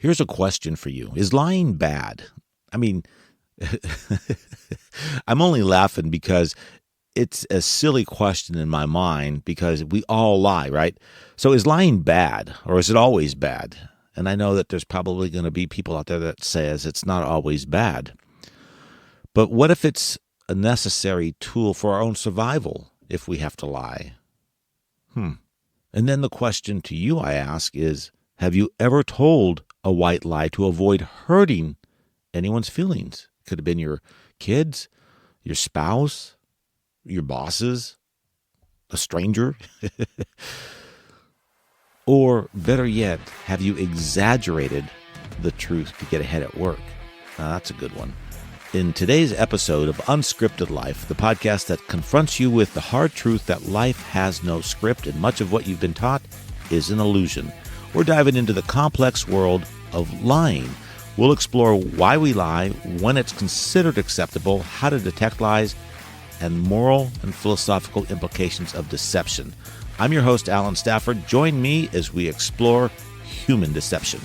Here's a question for you. Is lying bad? I mean, I'm only laughing because it's a silly question in my mind because we all lie, right? So is lying bad, or is it always bad? And I know that there's probably going to be people out there that says it's not always bad. But what if it's a necessary tool for our own survival if we have to lie? And then the question to you I ask is, have you ever told a white lie to avoid hurting anyone's feelings? It could have been your kids, your spouse, your bosses, a stranger. Or better yet, have you exaggerated the truth to get ahead at work? Now, that's a good one. In today's episode of Unscripted Life, the podcast that confronts you with the hard truth that life has no script and much of what you've been taught is an illusion, we're diving into the complex world of lying. We'll explore why we lie, when it's considered acceptable, how to detect lies, and moral and philosophical implications of deception. I'm your host, Alan Stafford. Join me as we explore human deception.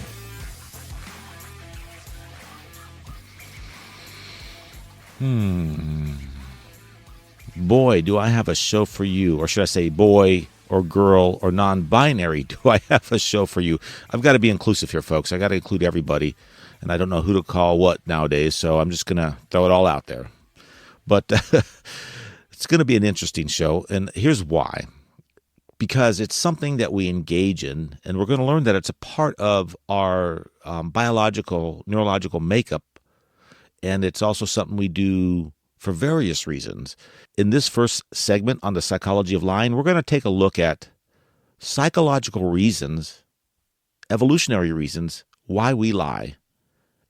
Boy, do I have a show for you. Or should I say boy or girl or non-binary, do I have a show for you? I've got to be inclusive here, folks. I got to include everybody. And I don't know who to call what nowadays, so I'm just going to throw it all out there. But it's going to be an interesting show, and here's why. Because it's something that we engage in, and we're going to learn that it's a part of our biological, neurological makeup, and it's also something we do for various reasons. In this first segment on the psychology of lying, we're going to take a look at psychological reasons, evolutionary reasons, why we lie,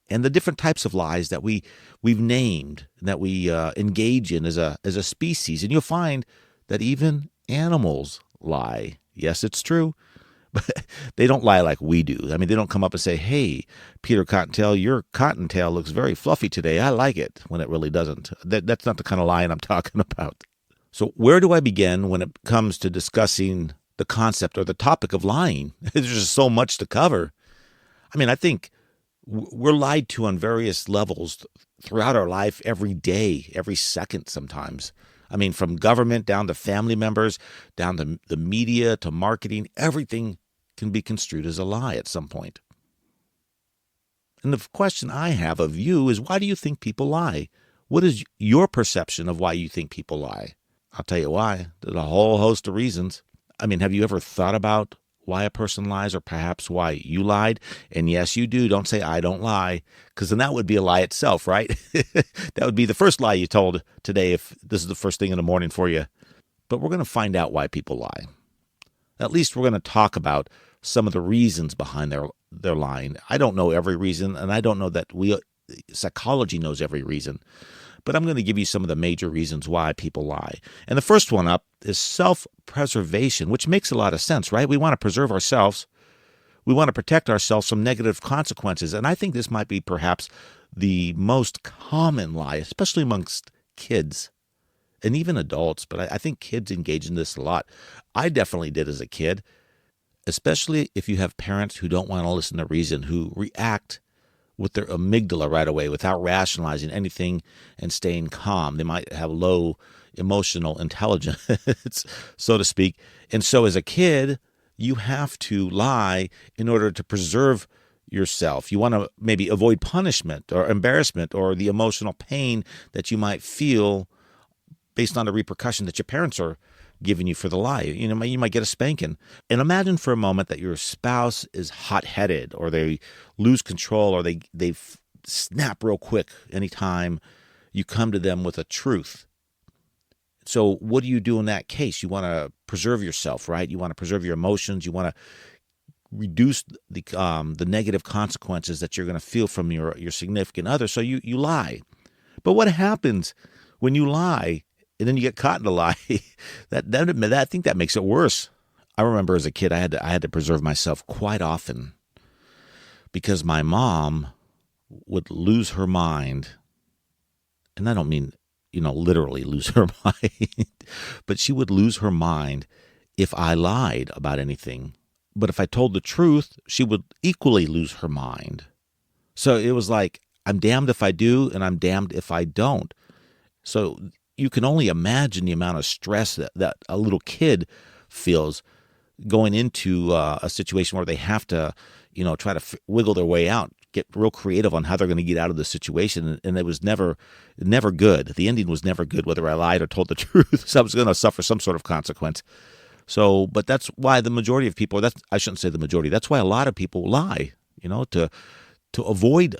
and the different types of lies that we've named, that we engage in as a species. And you'll find that even animals lie. Yes, it's true, but they don't lie like we do. I mean, they don't come up and say, "Hey, Peter Cottontail, your cottontail looks very fluffy today. I like it," when it really doesn't. That's not the kind of lying I'm talking about. So where do I begin when it comes to discussing the concept or the topic of lying? There's just so much to cover. I mean, I think we're lied to on various levels throughout our life, every day, every second sometimes. I mean, from government down to family members, down to the media, to marketing, everything can be construed as a lie at some point. And the question I have of you is, why do you think people lie? What is your perception of why you think people lie? I'll tell you why. There's a whole host of reasons. I mean, have you ever thought about why a person lies, or perhaps why you lied? And yes, you do. Don't say, "I don't lie," because then that would be a lie itself, right? That would be the first lie you told today if this is the first thing in the morning for you. But we're going to find out why people lie. At least we're going to talk about some of the reasons behind their lying. I don't know every reason, and I don't know that psychology knows every reason. But I'm going to give you some of the major reasons why people lie. And the first one up is self-preservation, which makes a lot of sense, right? We want to preserve ourselves. We want to protect ourselves from negative consequences. And I think this might be perhaps the most common lie, especially amongst kids and even adults. But I think kids engage in this a lot. I definitely did as a kid, especially if you have parents who don't want to listen to reason, who react with their amygdala right away without rationalizing anything and staying calm. They might have low emotional intelligence, so to speak. And so as a kid, you have to lie in order to preserve yourself. You want to maybe avoid punishment or embarrassment or the emotional pain that you might feel based on the repercussion that your parents are giving you for the lie. You know, you might get a spanking. And imagine for a moment that your spouse is hot-headed, or they lose control, or they snap real quick anytime you come to them with a truth. So what do you do in that case? You want to preserve yourself, right? You want to preserve your emotions. You want to reduce the negative consequences that you're going to feel from your significant other. So you lie. But what happens when you lie and then you get caught in a lie? I think that makes it worse. I remember as a kid, I had to preserve myself quite often because my mom would lose her mind. And I don't mean, literally lose her mind, but she would lose her mind if I lied about anything. But if I told the truth, she would equally lose her mind. So it was like, I'm damned if I do, and I'm damned if I don't. So you can only imagine the amount of stress that a little kid feels going into a situation where they have to, try to wiggle their way out, get real creative on how they're going to get out of the situation. And it was never good. The ending was never good, whether I lied or told the truth. So I was going to suffer some sort of consequence. So, but that's why the majority of people, I shouldn't say the majority, that's why a lot of people lie, to avoid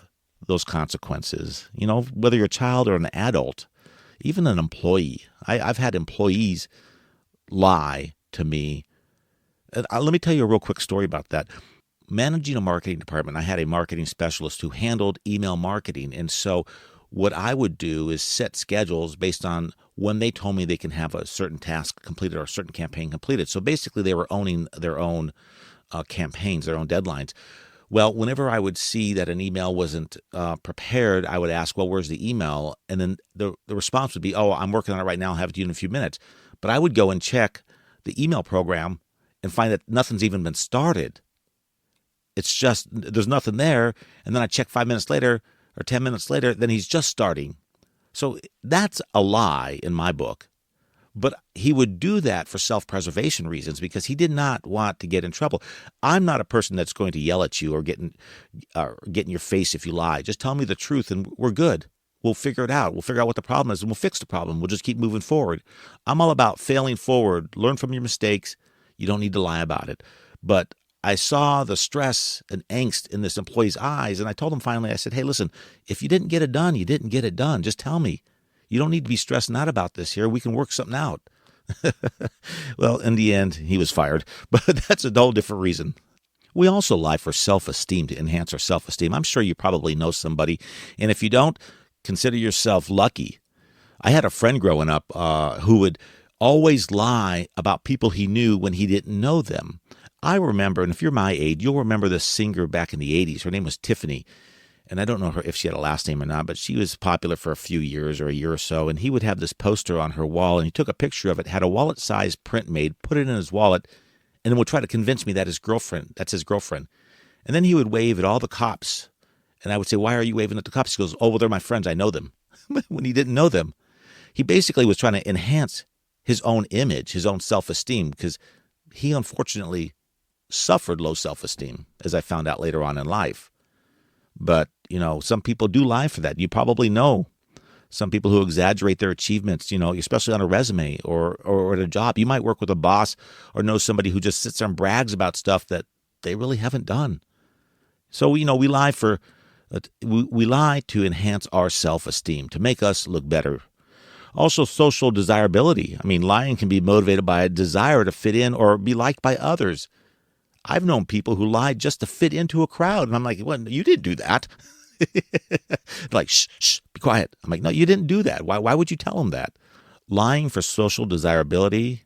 those consequences, whether you're a child or an adult, even an employee. I've had employees lie to me. Let me tell you a real quick story about that. Managing a marketing department, I had a marketing specialist who handled email marketing. And so what I would do is set schedules based on when they told me they can have a certain task completed or a certain campaign completed. So basically they were owning their own campaigns, their own deadlines. Well, whenever I would see that an email wasn't prepared, I would ask, well, where's the email? And then the response would be, oh, I'm working on it right now. I'll have it to you in a few minutes. But I would go and check the email program and find that nothing's even been started. It's just, there's nothing there. And then I check 5 minutes later or 10 minutes later, then he's just starting. So that's a lie in my book. But he would do that for self-preservation reasons because he did not want to get in trouble. I'm not a person that's going to yell at you or get in your face if you lie. Just tell me the truth and we're good. We'll figure it out. We'll figure out what the problem is and we'll fix the problem. We'll just keep moving forward. I'm all about failing forward. Learn from your mistakes. You don't need to lie about it. But I saw the stress and angst in this employee's eyes, and I told him finally, I said, hey, listen, if you didn't get it done, you didn't get it done. Just tell me. You don't need to be stressing out about this here. We can work something out. Well, in the end, he was fired, but that's a whole different reason. We also lie for self-esteem, to enhance our self-esteem. I'm sure you probably know somebody, and if you don't, consider yourself lucky. I had a friend growing up who would always lie about people he knew when he didn't know them. I remember, and if you're my age, you'll remember this singer back in the 80s. Her name was Tiffany. And I don't know if she had a last name or not, but she was popular for a few years or a year or so. And he would have this poster on her wall, and he took a picture of it, had a wallet-sized print made, put it in his wallet, and then would try to convince me that that's his girlfriend. And then he would wave at all the cops. And I would say, why are you waving at the cops? He goes, oh, well, they're my friends. I know them. When he didn't know them. He basically was trying to enhance his own image, his own self-esteem, because he unfortunately suffered low self-esteem, as I found out later on in life. But, some people do lie for that. You probably know some people who exaggerate their achievements, especially on a resume or at a job. You might work with a boss or know somebody who just sits there and brags about stuff that they really haven't done. So, we lie we lie to enhance our self-esteem, to make us look better. Also, social desirability. I mean, lying can be motivated by a desire to fit in or be liked by others. I've known people who lied just to fit into a crowd. And I'm like, well, you didn't do that. Like, shh, be quiet. I'm like, no, you didn't do that. Why would you tell them that? Lying for social desirability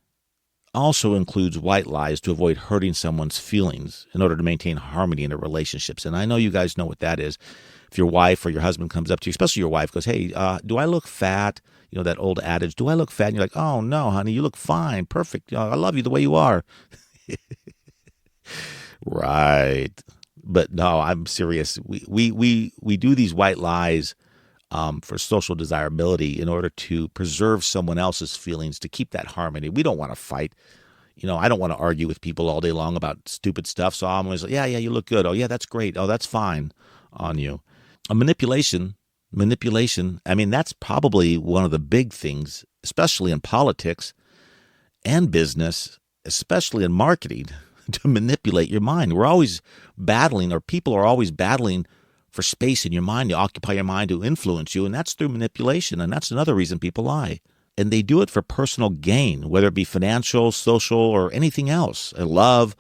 also includes white lies to avoid hurting someone's feelings in order to maintain harmony in their relationships. And I know you guys know what that is. If your wife or your husband comes up to you, especially your wife, goes, hey, do I look fat? That old adage, do I look fat? And you're like, oh, no, honey, you look fine. Perfect. I love you the way you are. Right. But no, I'm serious. We do these white lies for social desirability in order to preserve someone else's feelings, to keep that harmony. We don't want to fight. I don't want to argue with people all day long about stupid stuff. So I'm always like, yeah, you look good. Oh, yeah, that's great. Oh, that's fine on you. Manipulation. I mean, that's probably one of the big things, especially in politics and business, especially in marketing, to manipulate your mind. We're always battling, or people are always battling for space in your mind, to occupy your mind, to influence you, and that's through manipulation, and that's another reason people lie. And they do it for personal gain, whether it be financial, social, or anything else. Love,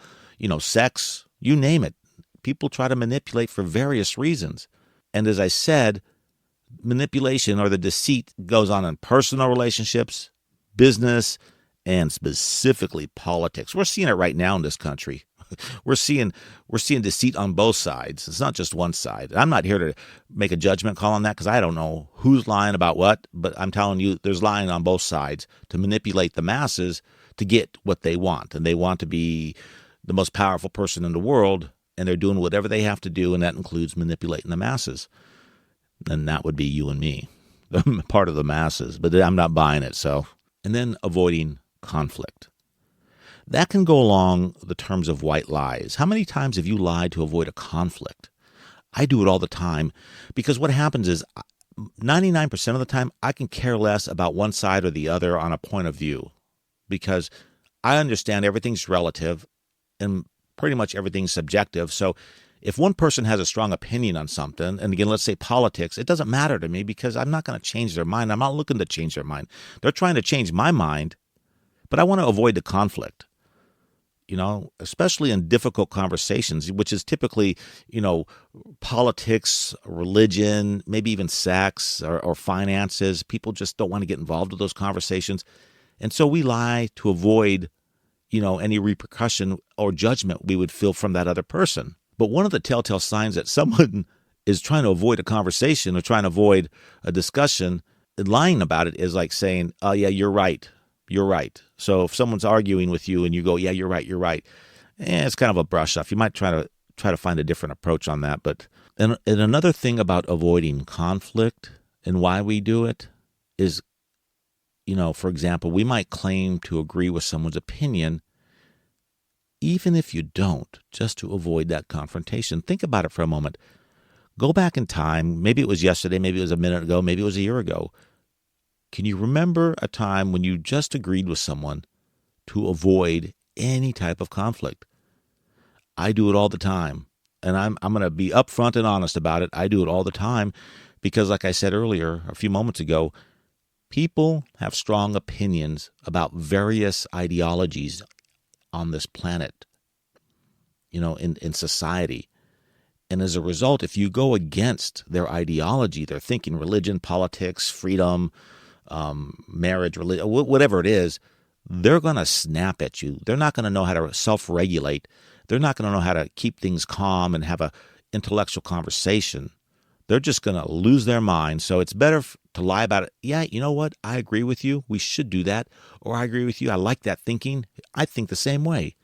sex, you name it. People try to manipulate for various reasons. And as I said, manipulation or the deceit goes on in personal relationships, business, and specifically politics. We're seeing it right now in this country. We're seeing deceit on both sides. It's not just one side. I'm not here to make a judgment call on that because I don't know who's lying about what, but I'm telling you there's lying on both sides to manipulate the masses to get what they want. And they want to be the most powerful person in the world, and they're doing whatever they have to do, and that includes manipulating the masses. And that would be you and me, part of the masses, but I'm not buying it. So, and then avoiding conflict. That can go along the terms of white lies. How many times have you lied to avoid a conflict? I do it all the time, because what happens is 99% of the time I can care less about one side or the other on a point of view, because I understand everything's relative and pretty much everything's subjective. So if one person has a strong opinion on something, and again, let's say politics, it doesn't matter to me because I'm not going to change their mind. I'm not looking to change their mind. They're trying to change my mind, but I want to avoid the conflict, especially in difficult conversations, which is typically, politics, religion, maybe even sex or finances. People just don't want to get involved with those conversations. And so we lie to avoid, any repercussion or judgment we would feel from that other person. But one of the telltale signs that someone is trying to avoid a conversation or trying to avoid a discussion, lying about it is like saying, oh, yeah, you're right. You're right. So if someone's arguing with you and you go, yeah, you're right. It's kind of a brush off. You might try to find a different approach on that. But and another thing about avoiding conflict and why we do it is, for example, we might claim to agree with someone's opinion, even if you don't, just to avoid that confrontation. Think about it for a moment. Go back in time. Maybe it was yesterday. Maybe it was a minute ago. Maybe it was a year ago. Can you remember a time when you just agreed with someone to avoid any type of conflict? I do it all the time. And I'm going to be upfront and honest about it. I do it all the time because, like I said earlier, a few moments ago, people have strong opinions about various ideologies on this planet, in society. And as a result, if you go against their ideology, their thinking, religion, politics, freedom, marriage, religion, whatever it is, they're going to snap at you. They're not going to know how to self-regulate. They're not going to know how to keep things calm and have an intellectual conversation. They're just going to lose their mind. So it's better to lie about it. Yeah, you know what? I agree with you. We should do that. Or I agree with you. I like that thinking. I think the same way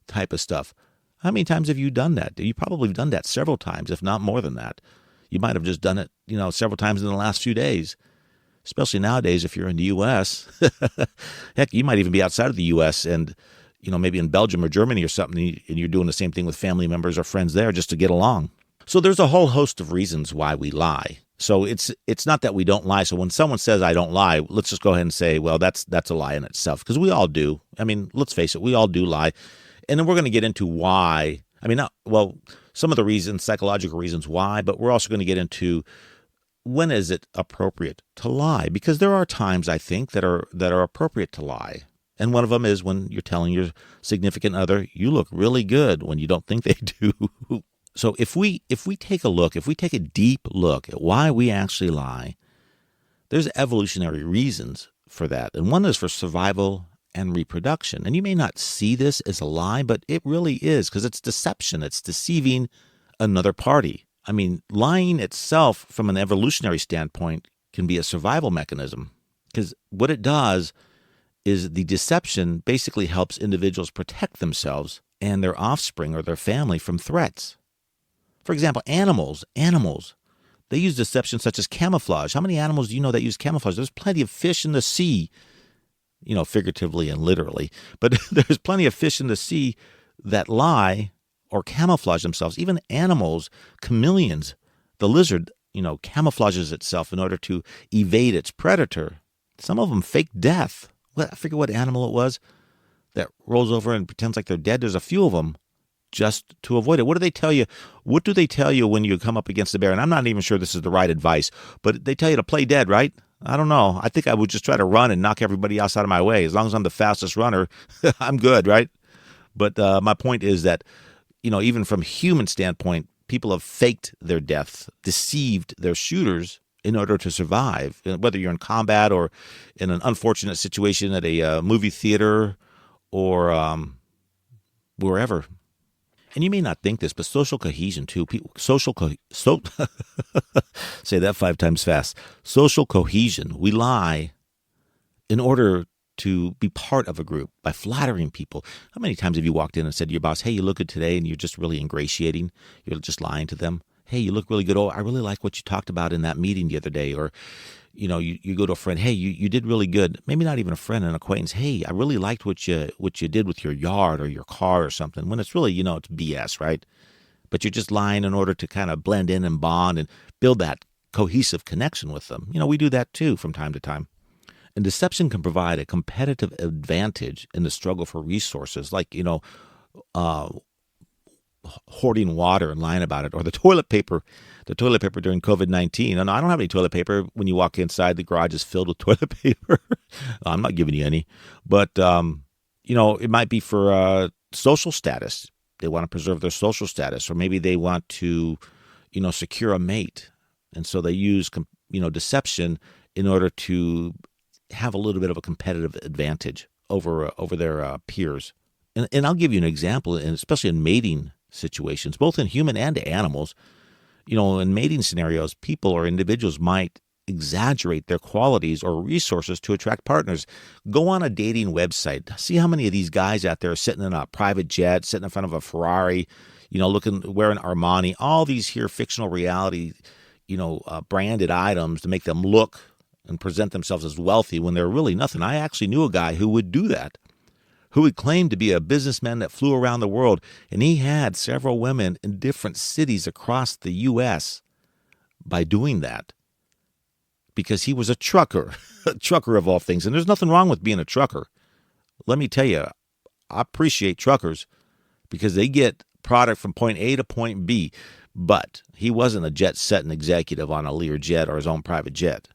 type of stuff. How many times have you done that? You probably have done that several times, if not more than that. You might have just done it, several times in the last few days. Especially nowadays, if you're in the U.S., heck, you might even be outside of the U.S. and, maybe in Belgium or Germany or something, and you're doing the same thing with family members or friends there just to get along. So there's a whole host of reasons why we lie. So it's not that we don't lie. So when someone says I don't lie, let's just go ahead and say, well, that's a lie in itself, because we all do. I mean, let's face it, we all do lie. And then we're going to get into why. Some of the reasons, psychological reasons why, but we're also going to get into when is it appropriate to lie? Because there are times, I think, that are appropriate to lie. And one of them is when you're telling your significant other, you look really good, when you don't think they do. So if we take a deep look at why we actually lie, there's evolutionary reasons for that. And one is for survival and reproduction. And you may not see this as a lie, but it really is, because it's deception. It's deceiving another party. I mean, lying itself from an evolutionary standpoint can be a survival mechanism, because what it does is the deception basically helps individuals protect themselves and their offspring or their family from threats. For example, animals, they use deception such as camouflage. How many animals do you know that use camouflage? There's plenty of fish in the sea, figuratively and literally, but there's plenty of fish in the sea that lie or camouflage themselves. Even animals, chameleons, the lizard, camouflages itself in order to evade its predator. Some of them fake death. I forget what animal it was that rolls over and pretends like they're dead. There's a few of them just to avoid it. What do they tell you? What do they tell you when you come up against a bear? And I'm not even sure this is the right advice, but they tell you to play dead, right? I don't know. I think I would just try to run and knock everybody else out of my way. As long as I'm the fastest runner, I'm good, right? But my point is that, even from a human standpoint, people have faked their death, deceived their shooters in order to survive, whether you're in combat or in an unfortunate situation at a movie theater or wherever. And you may not think this, but social cohesion too. Say that 5 times fast. Social cohesion. We lie in order to be part of a group by flattering people. How many times have you walked in and said to your boss, hey, you look good today, and you're just really ingratiating? You're just lying to them. Hey, you look really good. Oh, I really like what you talked about in that meeting the other day. Or, you go to a friend, hey, you did really good. Maybe not even a friend, an acquaintance. Hey, I really liked what you did with your yard or your car or something. When it's really, it's BS, right? But you're just lying in order to kind of blend in and bond and build that cohesive connection with them. We do that too from time to time. And deception can provide a competitive advantage in the struggle for resources, like, hoarding water and lying about it, or the toilet paper during COVID-19. And I don't have any toilet paper. When you walk inside, the garage is filled with toilet paper. I'm not giving you any. But, it might be for social status. They want to preserve their social status, or maybe they want to, secure a mate. And so they use, deception in order to have a little bit of a competitive advantage over their peers. And I'll give you an example, and especially in mating situations, both in human and animals. In mating scenarios, people or individuals might exaggerate their qualities or resources to attract partners. Go on a dating website. See how many of these guys out there are sitting in a private jet, sitting in front of a Ferrari, wearing Armani, all these here fictional reality, branded items to make them look and present themselves as wealthy when they're really nothing. I actually knew a guy who would do that, who would claim to be a businessman that flew around the world, and he had several women in different cities across the U.S. by doing that, because he was a trucker, a trucker of all things. And there's nothing wrong with being a trucker. Let me tell you, I appreciate truckers because they get product from point A to point B, but he wasn't a jet-setting executive on a Lear jet or his own private jet.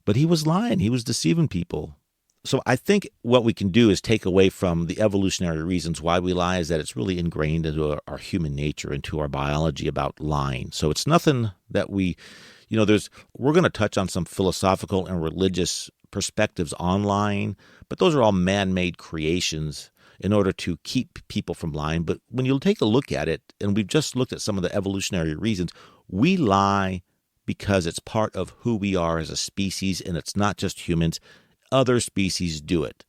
But he was lying. He was deceiving people. So I think what we can do is take away from the evolutionary reasons why we lie is that it's really ingrained into our human nature, into our biology about lying. So it's nothing that we're going to touch on some philosophical and religious perspectives on lying, but those are all man-made creations in order to keep people from lying. But when you take a look at it, and we've just looked at some of the evolutionary reasons, we lie because it's part of who we are as a species, and it's not just humans. Other species do it.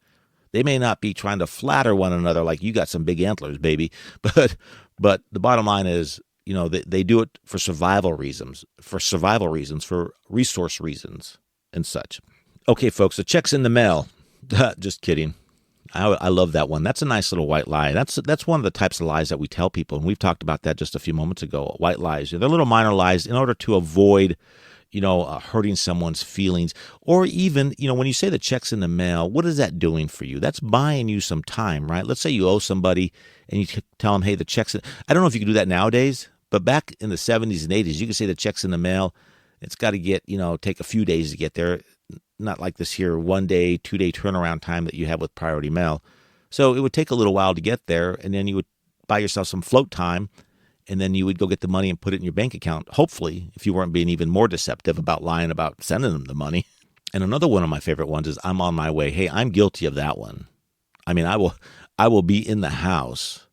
They may not be trying to flatter one another like you got some big antlers, baby, but the bottom line is, they do it for survival reasons, for resource reasons and such. Okay, folks, the check's in the mail. Just kidding. I love that one. That's a nice little white lie. That's one of the types of lies that we tell people, and we've talked about that just a few moments ago. White lies. They're little minor lies in order to avoid, hurting someone's feelings. Or even, when you say the check's in the mail, what is that doing for you? That's buying you some time, right? Let's say you owe somebody and you tell them, hey, the check's in. I don't know if you can do that nowadays, but back in the 70s and 80s, you could say the check's in the mail. It's got to get, take a few days to get there. Not like this here 1 day, 2 day turnaround time that you have with priority mail. So it would take a little while to get there, and then you would buy yourself some float time, and then you would go get the money and put it in your bank account, hopefully, if you weren't being even more deceptive about lying about sending them the money. And another one of my favorite ones is I'm on my way. Hey, I'm guilty of that one. I mean, I will be in the house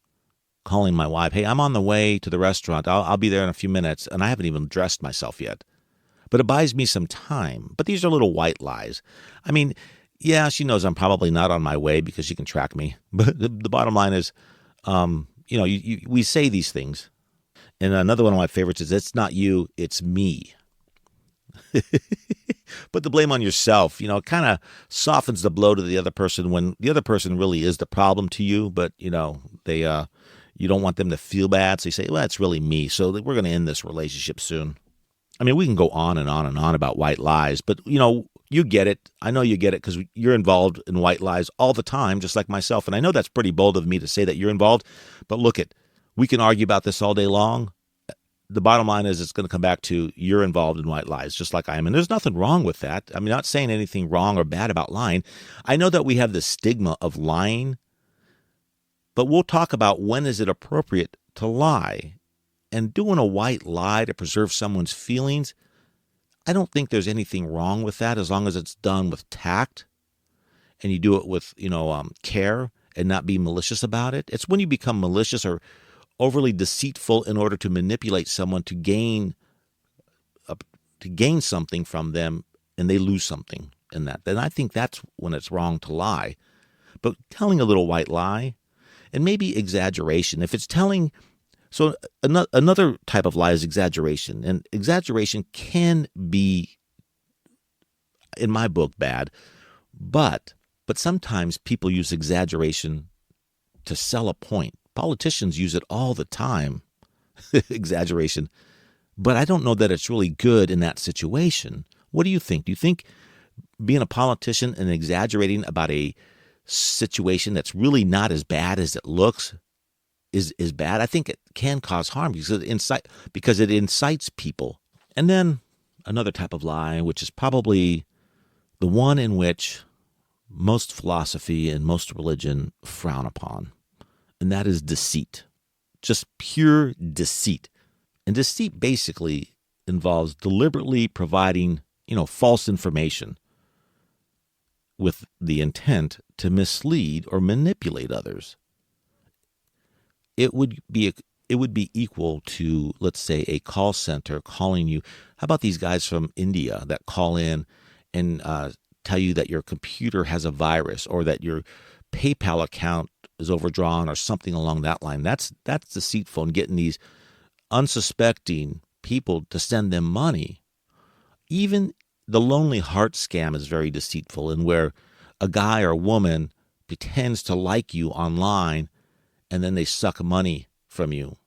calling my wife, hey, I'm on the way to the restaurant. I'll be there in a few minutes, and I haven't even dressed myself yet. But it buys me some time. But these are little white lies. I mean, yeah, she knows I'm probably not on my way because she can track me. But the bottom line is, we say these things. And another one of my favorites is, it's not you, it's me. Put the blame on yourself. It kind of softens the blow to the other person when the other person really is the problem to you. But, you don't want them to feel bad. So you say, well, it's really me. So we're going to end this relationship soon. I mean, we can go on and on and on about white lies, but, you get it. I know you get it because you're involved in white lies all the time, just like myself. And I know that's pretty bold of me to say that you're involved, but we can argue about this all day long. The bottom line is it's going to come back to you're involved in white lies, just like I am. And there's nothing wrong with that. I'm not saying anything wrong or bad about lying. I know that we have the stigma of lying, but we'll talk about when is it appropriate to lie. And doing a white lie to preserve someone's feelings, I don't think there's anything wrong with that as long as it's done with tact and you do it with, care and not be malicious about it. It's when you become malicious or overly deceitful in order to manipulate someone to gain something from them and they lose something. in that. Then I think that's when it's wrong to lie. But telling a little white lie, and maybe exaggeration, if it's telling, so another type of lie is exaggeration. And exaggeration can be, in my book, bad. But sometimes people use exaggeration to sell a point. Politicians use it all the time, exaggeration. But I don't know that it's really good in that situation. What do you think? Do you think being a politician and exaggerating about a situation that's really not as bad as it looks is bad? I think it can cause harm because it incites people. And then another type of lie, which is probably the one in which most philosophy and most religion frown upon, and that is deceit. Just pure deceit. And deceit basically involves deliberately providing, false information with the intent to mislead or manipulate others. It would be equal to, let's say, a call center calling you. How about these guys from India that call in and tell you that your computer has a virus or that your PayPal account is overdrawn or something along that line? That's deceitful, and getting these unsuspecting people to send them money. Even the lonely heart scam is very deceitful, and where a guy or woman pretends to like you online and then they suck money from you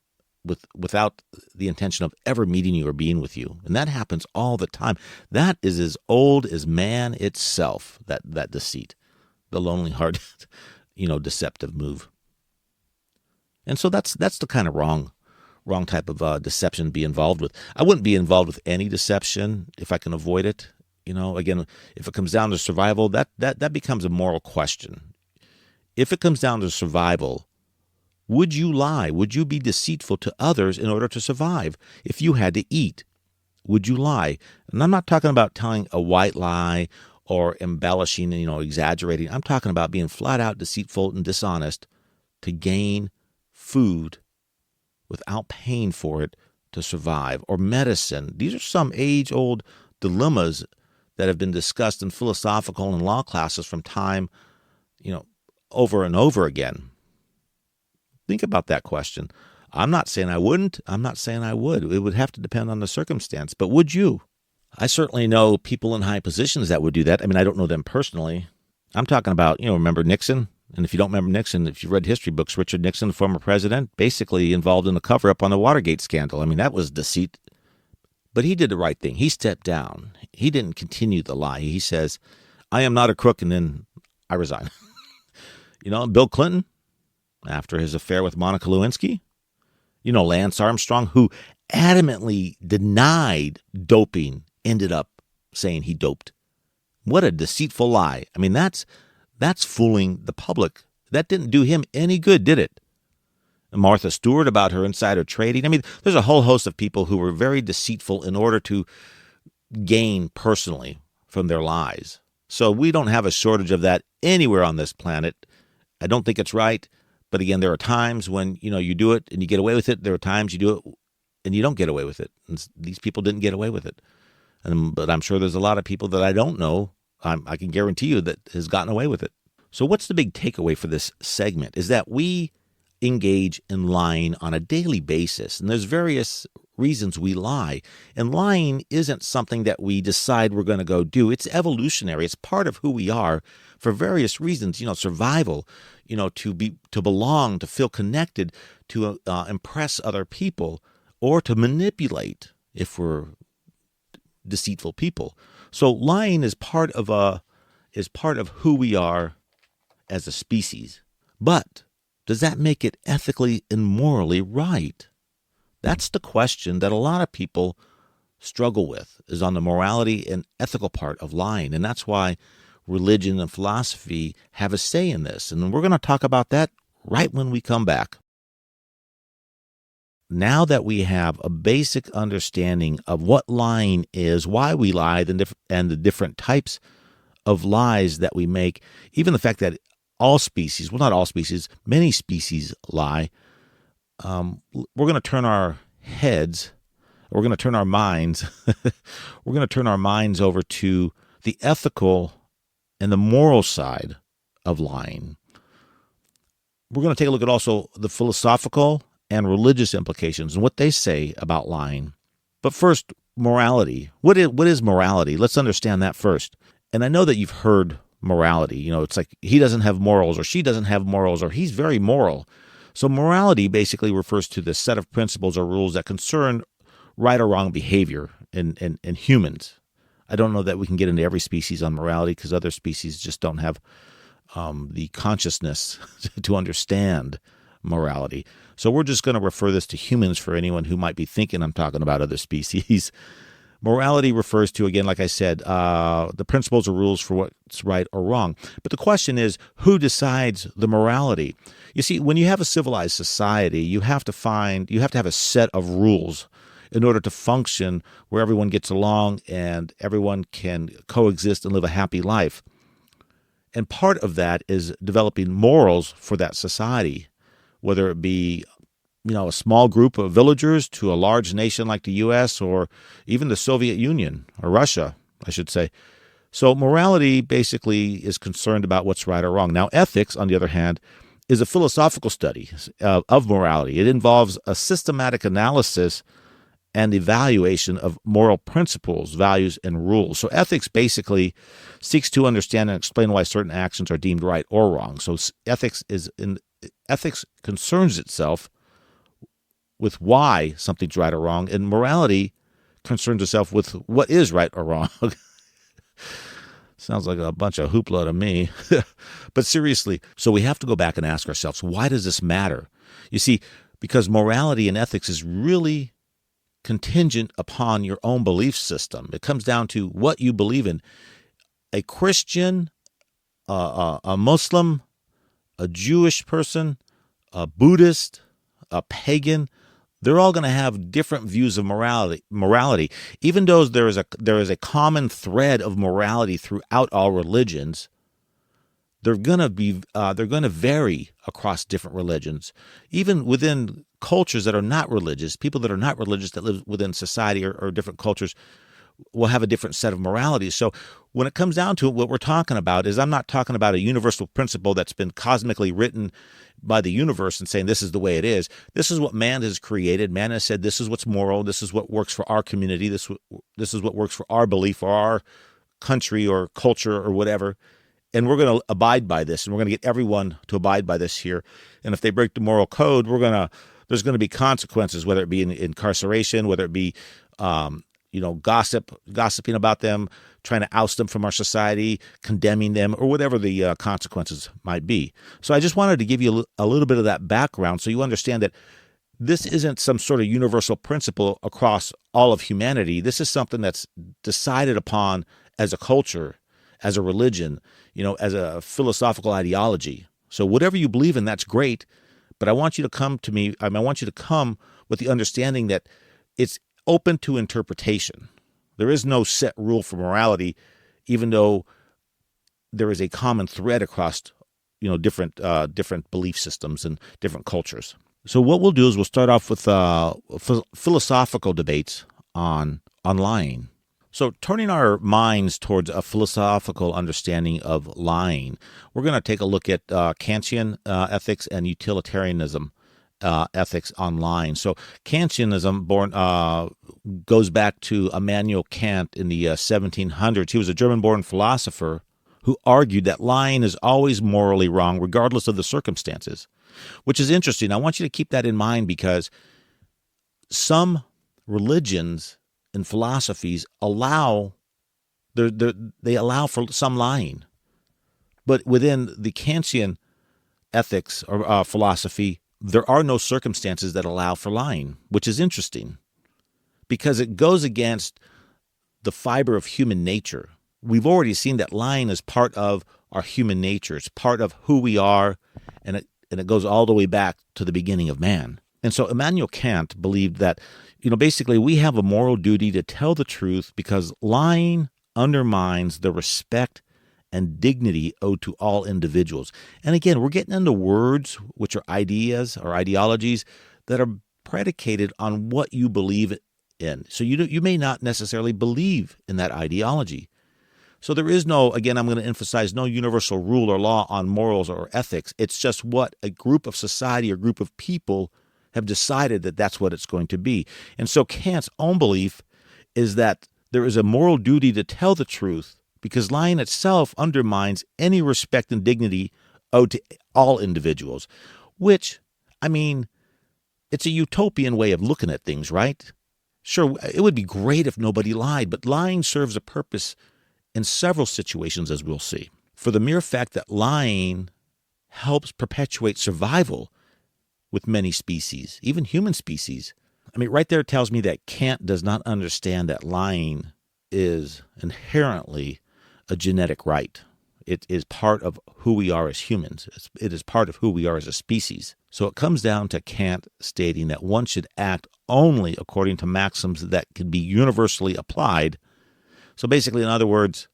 without the intention of ever meeting you or being with you. And that happens all the time. That is as old as man itself, that deceit, the lonely heart, deceptive move. And so that's the kind of wrong type of deception to be involved with. I wouldn't be involved with any deception if I can avoid it. Again, if it comes down to survival, that becomes a moral question. If it comes down to survival, would you lie? Would you be deceitful to others in order to survive? If you had to eat, would you lie? And I'm not talking about telling a white lie or embellishing, exaggerating. I'm talking about being flat out deceitful and dishonest to gain food without paying for it to survive, or medicine. These are some age-old dilemmas that have been discussed in philosophical and law classes from time, over and over again. Think about that question. I'm not saying I wouldn't. I'm not saying I would. It would have to depend on the circumstance. But would you? I certainly know people in high positions that would do that. I mean, I don't know them personally. I'm talking about, remember Nixon? And if you don't remember Nixon, if you've read history books, Richard Nixon, the former president, basically involved in the cover-up on the Watergate scandal. I mean, that was deceit. But he did the right thing. He stepped down. He didn't continue the lie. He says, I am not a crook, and then I resign. Bill Clinton, after his affair with Monica Lewinsky, Lance Armstrong, who adamantly denied doping, ended up saying he doped. What a deceitful lie. I mean, that's fooling the public. That didn't do him any good, did it? And Martha Stewart about her insider trading. I mean, there's a whole host of people who were very deceitful in order to gain personally from their lies. So we don't have a shortage of that anywhere on this planet. I don't think it's right. But again, there are times when, you do it and you get away with it. There are times you do it and you don't get away with it. And these people didn't get away with it. But I'm sure there's a lot of people that I don't know, I can guarantee you, that has gotten away with it. So what's the big takeaway for this segment is that we engage in lying on a daily basis. And there's various reasons we lie. And lying isn't something that we decide we're going to go do. It's evolutionary. It's part of who we are for various reasons, survival, to belong, to feel connected, to impress other people, or to manipulate if we're deceitful people. So lying is part of who we are as a species. But does that make it ethically and morally right? That's the question that a lot of people struggle with, is on the morality and ethical part of lying. And that's why religion and philosophy have a say in this. And we're going to talk about that right when we come back. Now that we have a basic understanding of what lying is, why we lie, and the different types of lies that we make, even the fact that all species, well, not all species, many species lie, we're going to turn our heads, we're going to turn our minds, we're going to turn our minds over to the ethical and the moral side of lying. We're going to take a look at also the philosophical and religious implications and what they say about lying. But first, morality. What is morality? Let's understand that first. And I know that you've heard morality. You know, it's like he doesn't have morals or she doesn't have morals or he's very moral. So morality basically refers to the set of principles or rules that concern right or wrong behavior in humans. I don't know that we can get into every species on morality because other species just don't have the consciousness to understand morality. So we're just going to refer this to humans for anyone who might be thinking I'm talking about other species. Morality refers to, again, like I said, the principles or rules for what's right or wrong. But the question is, who decides the morality? You see, when you have a civilized society, you have to have a set of rules in order to function where everyone gets along and everyone can coexist and live a happy life. And part of that is developing morals for that society, whether it be, a small group of villagers to a large nation like the U.S. or even the Soviet Union or Russia, I should say. So morality basically is concerned about what's right or wrong. Now, ethics, on the other hand, is a philosophical study of morality. It involves a systematic analysis and evaluation of moral principles, values, and rules. So ethics basically seeks to understand and explain why certain actions are deemed right or wrong. So ethics concerns itself with why something's right or wrong, and morality concerns itself with what is right or wrong. Sounds like a bunch of hoopla to me. But seriously, so we have to go back and ask ourselves, why does this matter? You see, because morality and ethics is really contingent upon your own belief system. It comes down to what you believe in. A Christian, a Muslim, a Jewish person, a Buddhist, a pagan, they're all going to have different views of morality. Even though there is a common thread of morality throughout all religions, they're going to vary across different religions. Even within cultures that are not religious, people that are not religious that live within society or different cultures will have a different set of moralities. So when it comes down to it, what we're talking about is I'm not talking about a universal principle that's been cosmically written by the universe and saying this is the way it is. This is what man has created. Man has said this is what's moral. This is what works for our community. This is what works for our belief or our country or culture or whatever. And we're going to abide by this, and we're going to get everyone to abide by this here. And if they break the moral code, there's going to be consequences, whether it be incarceration, whether it be gossiping about them, trying to oust them from our society, condemning them, or whatever the consequences might be. So I just wanted to give you a little bit of that background so you understand that this isn't some sort of universal principle across all of humanity. This is something that's decided upon as a culture, as a religion, as a philosophical ideology. So whatever you believe in, that's great. But I want you to come to me. I want you to come with the understanding that it's open to interpretation. There is no set rule for morality, even though there is a common thread across, different belief systems and different cultures. So what we'll do is we'll start off with philosophical debates on lying. So turning our minds towards a philosophical understanding of lying, we're going to take a look at Kantian ethics and utilitarianism ethics on lying. So Kantianism goes back to Immanuel Kant in the 1700s. He was a German-born philosopher who argued that lying is always morally wrong regardless of the circumstances, which is interesting. I want you to keep that in mind because some religions and philosophies allow for some lying. But within the Kantian ethics or philosophy, there are no circumstances that allow for lying, which is interesting because it goes against the fiber of human nature. We've already seen that lying is part of our human nature. It's part of who we are, and it goes all the way back to the beginning of man. And so Immanuel Kant believed that, basically we have a moral duty to tell the truth because lying undermines the respect and dignity owed to all individuals. And again, we're getting into words, which are ideas or ideologies that are predicated on what you believe in. So you may not necessarily believe in that ideology. So there is no, again, I'm going to emphasize, no universal rule or law on morals or ethics. It's just what a group of society or group of people have decided that that's what it's going to be. And so Kant's own belief is that there is a moral duty to tell the truth because lying itself undermines any respect and dignity owed to all individuals, which, I mean, it's a utopian way of looking at things, right? Sure, it would be great if nobody lied, but lying serves a purpose in several situations, as we'll see. For the mere fact that lying helps perpetuate survival with many species, even human species. I mean, right there it tells me that Kant does not understand that lying is inherently a genetic right. It is part of who we are as humans. It is part of who we are as a species. So it comes down to Kant stating that one should act only according to maxims that can be universally applied. So basically, in other words,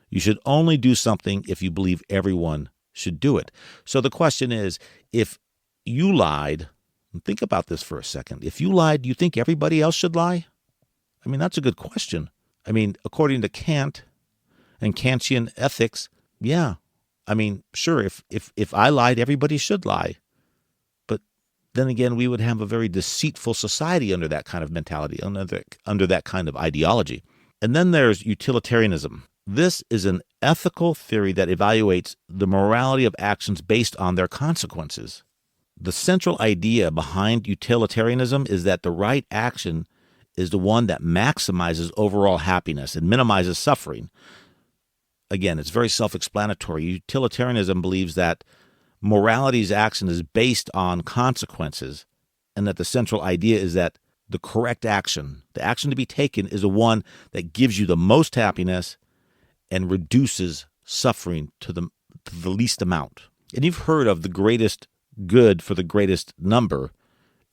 you should only do something if you believe everyone should do it. So the question is, if you lied, and think about this for a second. If you lied, do you think everybody else should lie? I mean, that's a good question. I mean, according to Kant and Kantian ethics, yeah. I mean, sure, if I lied, everybody should lie. But then again, we would have a very deceitful society under that kind of mentality, under that kind of ideology. And then there's utilitarianism. This is an ethical theory that evaluates the morality of actions based on their consequences. The central idea behind utilitarianism is that the right action is the one that maximizes overall happiness and minimizes suffering. Again, it's very self-explanatory. Utilitarianism believes that morality's action is based on consequences, and that the central idea is that the correct action, the action to be taken, is the one that gives you the most happiness and reduces suffering to the least amount. And you've heard of the greatest good for the greatest number,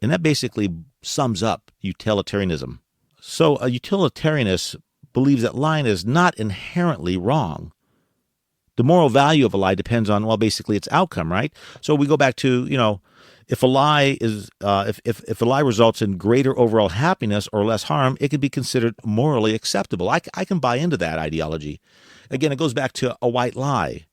and that basically sums up utilitarianism. So a utilitarianist believes that lying is not inherently wrong. The moral value of a lie depends on, well, basically its outcome, right? So we go back to, if a lie is, if a lie results in greater overall happiness or less harm, it can be considered morally acceptable. I can buy into that ideology. Again, it goes back to a white lie.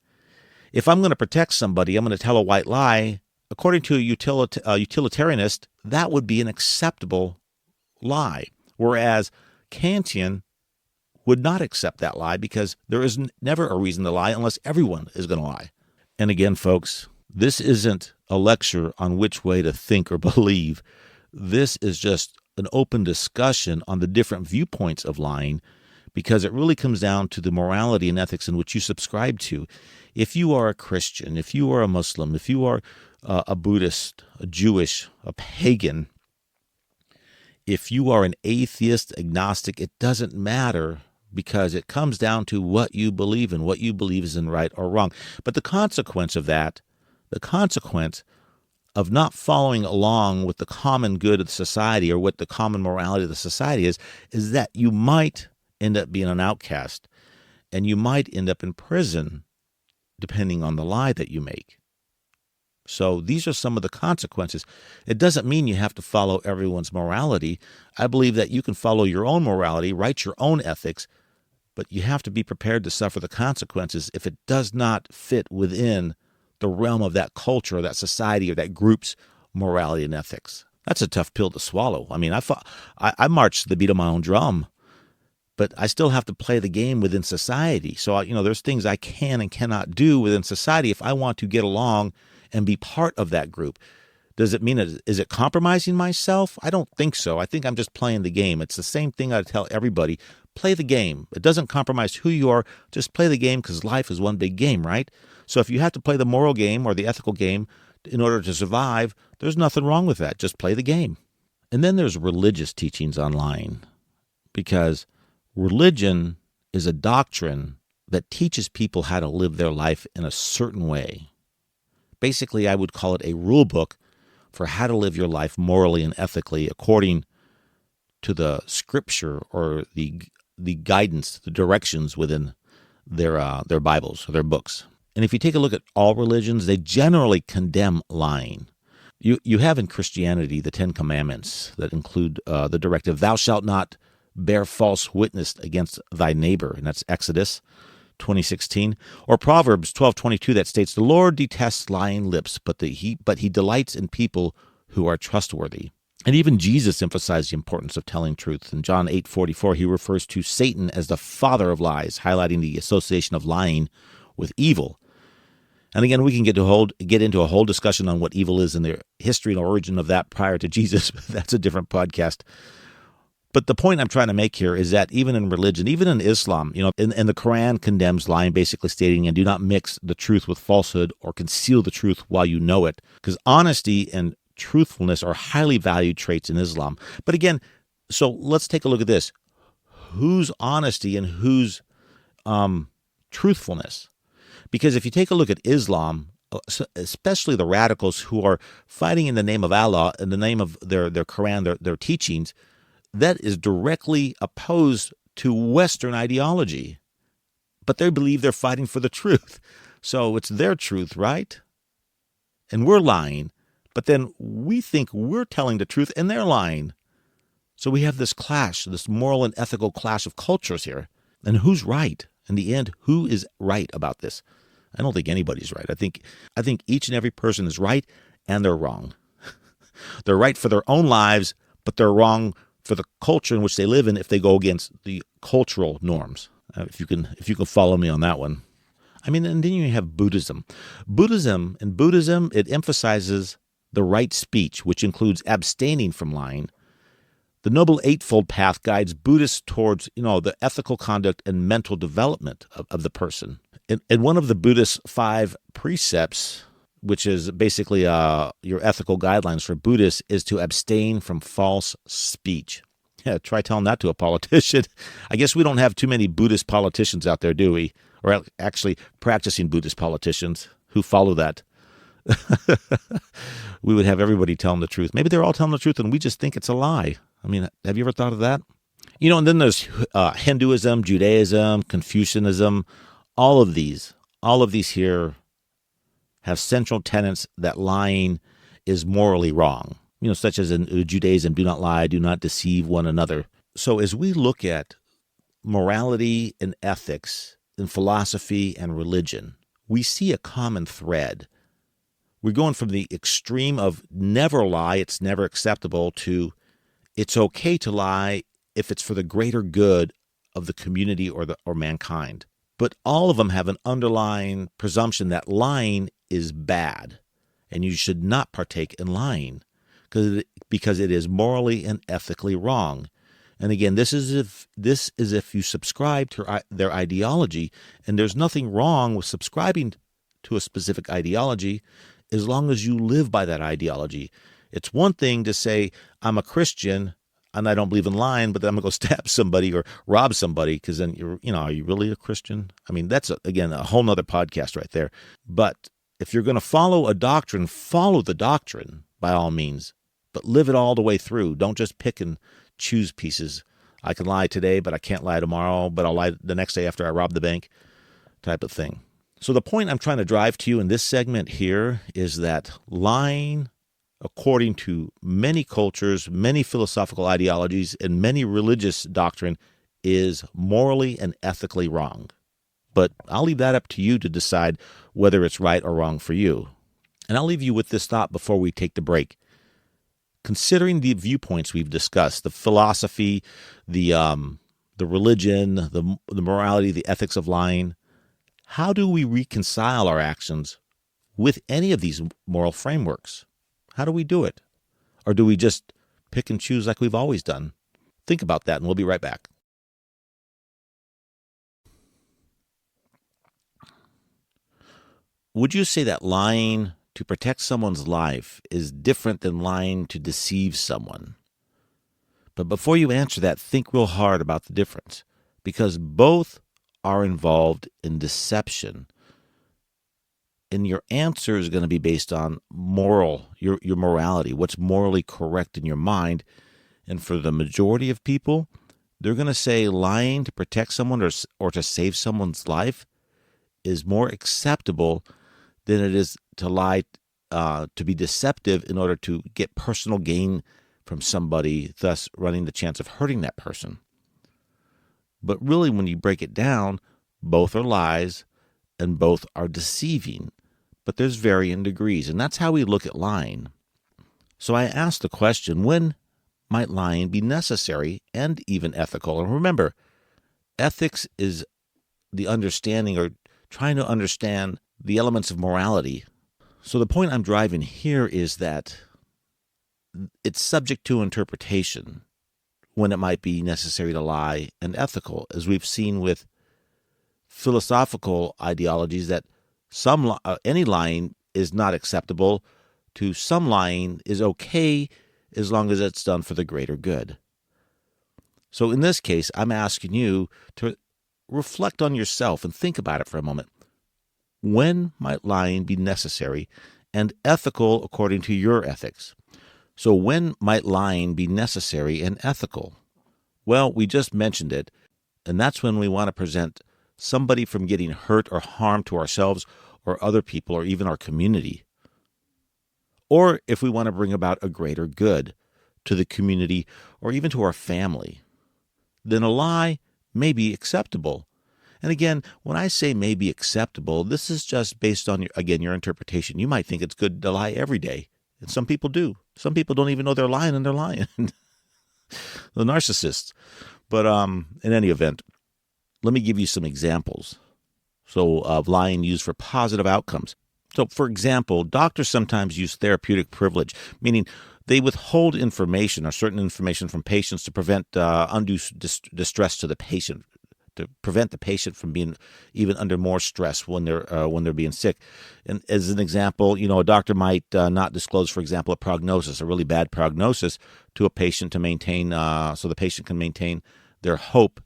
If I'm going to protect somebody, I'm going to tell a white lie. According to a utilitarianist, that would be an acceptable lie, whereas Kantian would not accept that lie because there is never a reason to lie unless everyone is going to lie. And again, folks, this isn't a lecture on which way to think or believe. This is just an open discussion on the different viewpoints of lying, because it really comes down to the morality and ethics in which you subscribe to. If you are a Christian, if you are a Muslim, if you are a Buddhist, a Jewish, a pagan, if you are an atheist, agnostic, it doesn't matter, because it comes down to what you believe and what you believe is in right or wrong. But the consequence of that, the consequence of not following along with the common good of the society or what the common morality of the society is that you might end up being an outcast, and you might end up in prison depending on the lie that you make. So these are some of the consequences. It doesn't mean you have to follow everyone's morality. I believe that you can follow your own morality, write your own ethics, but you have to be prepared to suffer the consequences if it does not fit within the realm of that culture or that society or that group's morality and ethics. That's a tough pill to swallow. I mean, I march to the beat of my own drum, but I still have to play the game within society. So, there's things I can and cannot do within society if I want to get along and be part of that group. Does it mean, is it compromising myself? I don't think so. I think I'm just playing the game. It's the same thing I tell everybody. Play the game. It doesn't compromise who you are. Just play the game, because life is one big game, right? So if you have to play the moral game or the ethical game in order to survive, there's nothing wrong with that. Just play the game. And then there's religious teachings on lying, because religion is a doctrine that teaches people how to live their life in a certain way. Basically, I would call it a rule book for how to live your life morally and ethically according to the scripture or the guidance, the directions within their Bibles or their books. And if you take a look at all religions, they generally condemn lying. You have in Christianity the Ten Commandments that include the directive, thou shalt not bear false witness against thy neighbor. And that's Exodus 20:16. Or Proverbs 12:22 that states, the Lord detests lying lips, but he delights in people who are trustworthy. And even Jesus emphasized the importance of telling truth. In John 8:44, he refers to Satan as the father of lies, highlighting the association of lying with evil. And again, we can get into a whole discussion on what evil is and the history and origin of that prior to Jesus. That's a different podcast. But the point I'm trying to make here is that even in religion, even in Islam, and the Quran condemns lying, basically stating, and do not mix the truth with falsehood or conceal the truth while you know it. Because honesty and truthfulness are highly valued traits in Islam. But again, so let's take a look at this. Whose honesty and whose truthfulness? Because if you take a look at Islam, especially the radicals who are fighting in the name of Allah, in the name of their Quran, their teachings, that is directly opposed to Western ideology. But they believe they're fighting for the truth. So it's their truth, right? And we're lying. But then we think we're telling the truth and they're lying. So we have this clash, this moral and ethical clash of cultures here. And who's right? In the end, who is right about this? I don't think anybody's right. I think each and every person is right and they're wrong. They're right for their own lives, but they're wrong for the culture in which they live in if they go against the cultural norms. If you can follow me on that one. I mean, and then you have Buddhism. Buddhism, it emphasizes the right speech, which includes abstaining from lying. The Noble Eightfold Path guides Buddhists towards, the ethical conduct and mental development of the person. And one of the Buddhist 5 precepts, which is basically your ethical guidelines for Buddhists, is to abstain from false speech. Yeah, try telling that to a politician. I guess we don't have too many Buddhist politicians out there, do we? Or actually practicing Buddhist politicians who follow that. We would have everybody telling the truth. Maybe they're all telling the truth and we just think it's a lie. I mean, have you ever thought of that? And then there's Hinduism, Judaism, Confucianism. All of these here have central tenets that lying is morally wrong. Such as in Judaism, do not lie, do not deceive one another. So as we look at morality and ethics in philosophy and religion, we see a common thread. We're going from the extreme of never lie, it's never acceptable, to it's okay to lie if it's for the greater good of the community or mankind. But all of them have an underlying presumption that lying is bad, and you should not partake in lying because it is morally and ethically wrong. And again, this is if you subscribe to their ideology, and there's nothing wrong with subscribing to a specific ideology as long as you live by that ideology. It's one thing to say, I'm a Christian and I don't believe in lying, but then I'm going to go stab somebody or rob somebody, because then are you really a Christian? I mean, that's, again, a whole nother podcast right there. But if you're going to follow a doctrine, follow the doctrine by all means, but live it all the way through. Don't just pick and choose pieces. I can lie today, but I can't lie tomorrow, but I'll lie the next day after I rob the bank, type of thing. So the point I'm trying to drive to you in this segment here is that lying, according to many cultures, many philosophical ideologies, and many religious doctrine, is morally and ethically wrong. But I'll leave that up to you to decide whether it's right or wrong for you. And I'll leave you with this thought before we take the break. Considering the viewpoints we've discussed, the philosophy, the religion, the morality, the ethics of lying, how do we reconcile our actions with any of these moral frameworks? How do we do it? Or do we just pick and choose like we've always done? Think about that, and we'll be right back. Would you say that lying to protect someone's life is different than lying to deceive someone? But before you answer that, think real hard about the difference, because both are involved in deception. And your answer is going to be based on your morality, what's morally correct in your mind. And for the majority of people, they're going to say lying to protect someone or to save someone's life is more acceptable than it is to lie, to be deceptive in order to get personal gain from somebody, thus running the chance of hurting that person. But really, when you break it down, both are lies and both are deceiving. But there's varying degrees, and that's how we look at lying. So I asked the question, when might lying be necessary and even ethical? And remember, ethics is the understanding or trying to understand the elements of morality. So the point I'm driving here is that it's subject to interpretation when it might be necessary to lie and ethical, as we've seen with philosophical ideologies that any lying is not acceptable, to some lying is okay as long as it's done for the greater good. So in this case, I'm asking you to reflect on yourself and think about it for a moment. When might lying be necessary and ethical according to your ethics? So when might lying be necessary and ethical? Well, we just mentioned it, and that's when we want to prevent somebody from getting hurt or harm to ourselves or other people or even our community. Or if we want to bring about a greater good to the community or even to our family, then a lie may be acceptable. And again, when I say may be acceptable, this is just based on, your interpretation. You might think it's good to lie every day, and some people do. Some people don't even know they're lying, and they're lying. The narcissists. But in any event, let me give you some examples of lying used for positive outcomes. So, for example, doctors sometimes use therapeutic privilege, meaning they withhold information or certain information from patients to prevent undue distress to the patient, to prevent the patient from being even under more stress when they're being sick. And as an example, a doctor might not disclose, for example, a really bad prognosis to a patient to maintain, so the patient can maintain their hope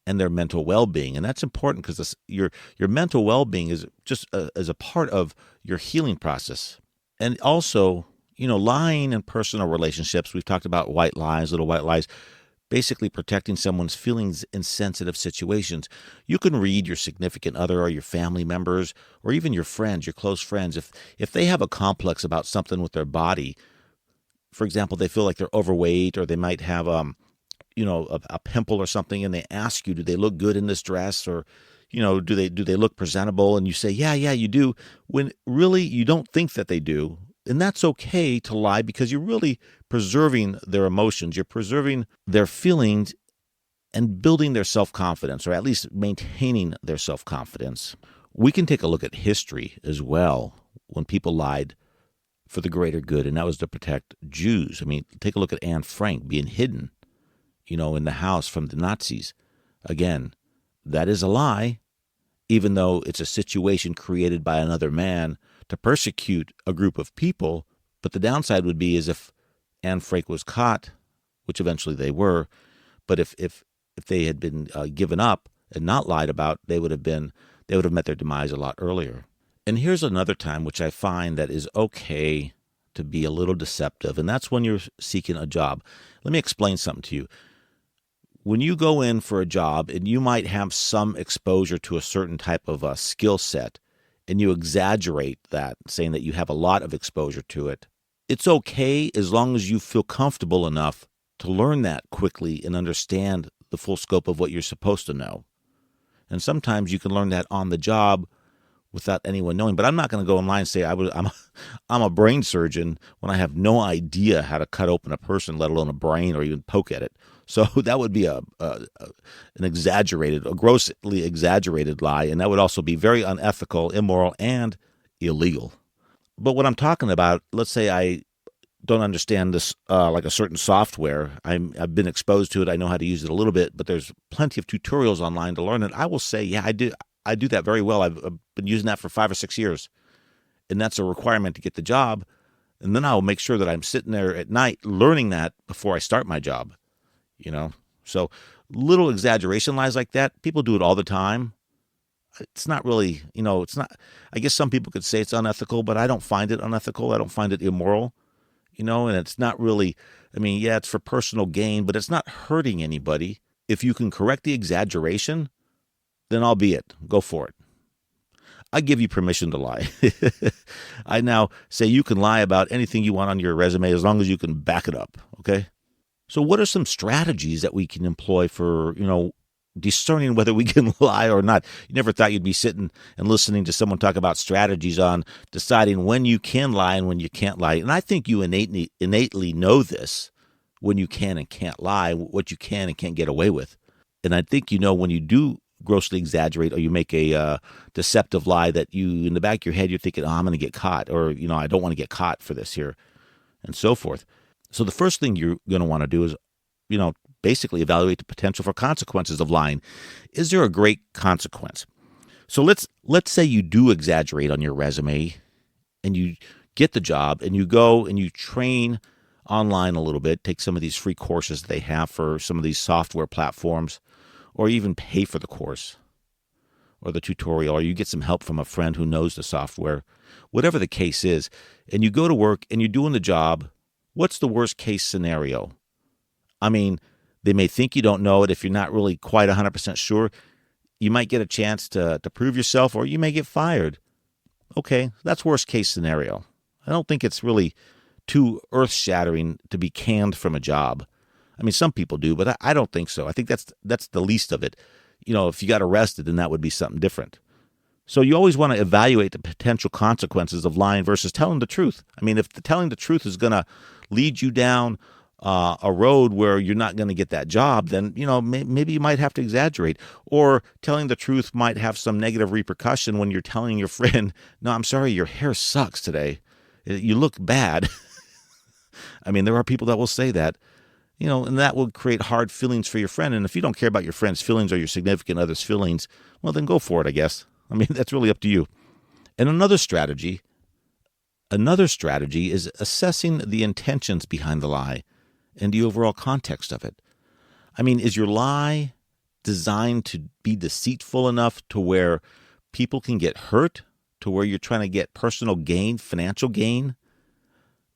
and their mental well-being. And that's important because your mental well-being is just as a part of your healing process. And also, lying in personal relationships, we've talked about white lies, little white lies, basically protecting someone's feelings in sensitive situations. You can read your significant other or your family members or even your friends, your close friends. If they have a complex about something with their body, for example, they feel like they're overweight or they might have a pimple or something, and they ask you, do they look good in this dress, or do they look presentable, and you say, yeah, you do, when really you don't think that they do. And that's okay to lie because you're really preserving their emotions, you're preserving their feelings and building their self-confidence, or at least maintaining their self-confidence. We can take a look at history as well when people lied for the greater good, and that was to protect Jews. I mean, take a look at Anne Frank being hidden in the house from the Nazis. Again, that is a lie, even though it's a situation created by another man to persecute a group of people. But the downside would be is if Anne Frank was caught, which eventually they were, but if they had been given up and not lied about, they would have met their demise a lot earlier. And here's another time which I find that is okay to be a little deceptive, and that's when you're seeking a job. Let me explain something to you. When you go in for a job and you might have some exposure to a certain type of a skill set, and you exaggerate that, saying that you have a lot of exposure to it, it's okay as long as you feel comfortable enough to learn that quickly and understand the full scope of what you're supposed to know. And sometimes you can learn that on the job without anyone knowing. But I'm not going to go online and say I'm a brain surgeon when I have no idea how to cut open a person, let alone a brain, or even poke at it. So that would be an exaggerated, a grossly exaggerated lie, and that would also be very unethical, immoral, and illegal. But what I'm talking about, let's say I don't understand this, like a certain software. I've been exposed to it. I know how to use it a little bit, but there's plenty of tutorials online to learn it. I will say, yeah, I do that very well. I've been using that for 5 or 6 years, and that's a requirement to get the job. And then I'll make sure that I'm sitting there at night learning that before I start my job. So little exaggeration lies like that, people do it all the time. It's not really, it's not, I guess some people could say it's unethical, but I don't find it unethical. I don't find it immoral, and it's not really, yeah, it's for personal gain, but it's not hurting anybody. If you can correct the exaggeration, then albeit, go for it. I give you permission to lie. I now say you can lie about anything you want on your resume as long as you can back it up, okay? So what are some strategies that we can employ for, discerning whether we can lie or not. You never thought you'd be sitting and listening to someone talk about strategies on deciding when you can lie and when you can't lie. And I think you innately know this, when you can and can't lie, what you can and can't get away with. And I think you know when you do grossly exaggerate or you make a deceptive lie that you, in the back of your head, you're thinking, oh, I'm going to get caught, or, I don't want to get caught for this here, and so forth. So the first thing you're going to want to do is, basically evaluate the potential for consequences of lying. Is there a great consequence? So let's say you do exaggerate on your resume and you get the job and you go and you train online a little bit, take some of these free courses they have for some of these software platforms, or even pay for the course or the tutorial, or you get some help from a friend who knows the software, whatever the case is, and you go to work and you're doing the job. What's the worst case scenario? I mean, they may think you don't know it. If you're not really quite 100% sure, you might get a chance to prove yourself, or you may get fired. Okay, that's worst case scenario. I don't think it's really too earth-shattering to be canned from a job. I mean, some people do, but I don't think so. I think that's the least of it. If you got arrested, then that would be something different. So you always want to evaluate the potential consequences of lying versus telling the truth. I mean, if telling the truth is going to lead you down a road where you're not going to get that job, then, maybe you might have to exaggerate. Or telling the truth might have some negative repercussion when you're telling your friend, no, I'm sorry, your hair sucks today. You look bad. I mean, there are people that will say that, and that will create hard feelings for your friend. And if you don't care about your friend's feelings or your significant other's feelings, well, then go for it, I guess. I mean, that's really up to you. And another strategy is assessing the intentions behind the lie and the overall context of it. I mean, is your lie designed to be deceitful enough to where people can get hurt, to where you're trying to get personal gain, financial gain?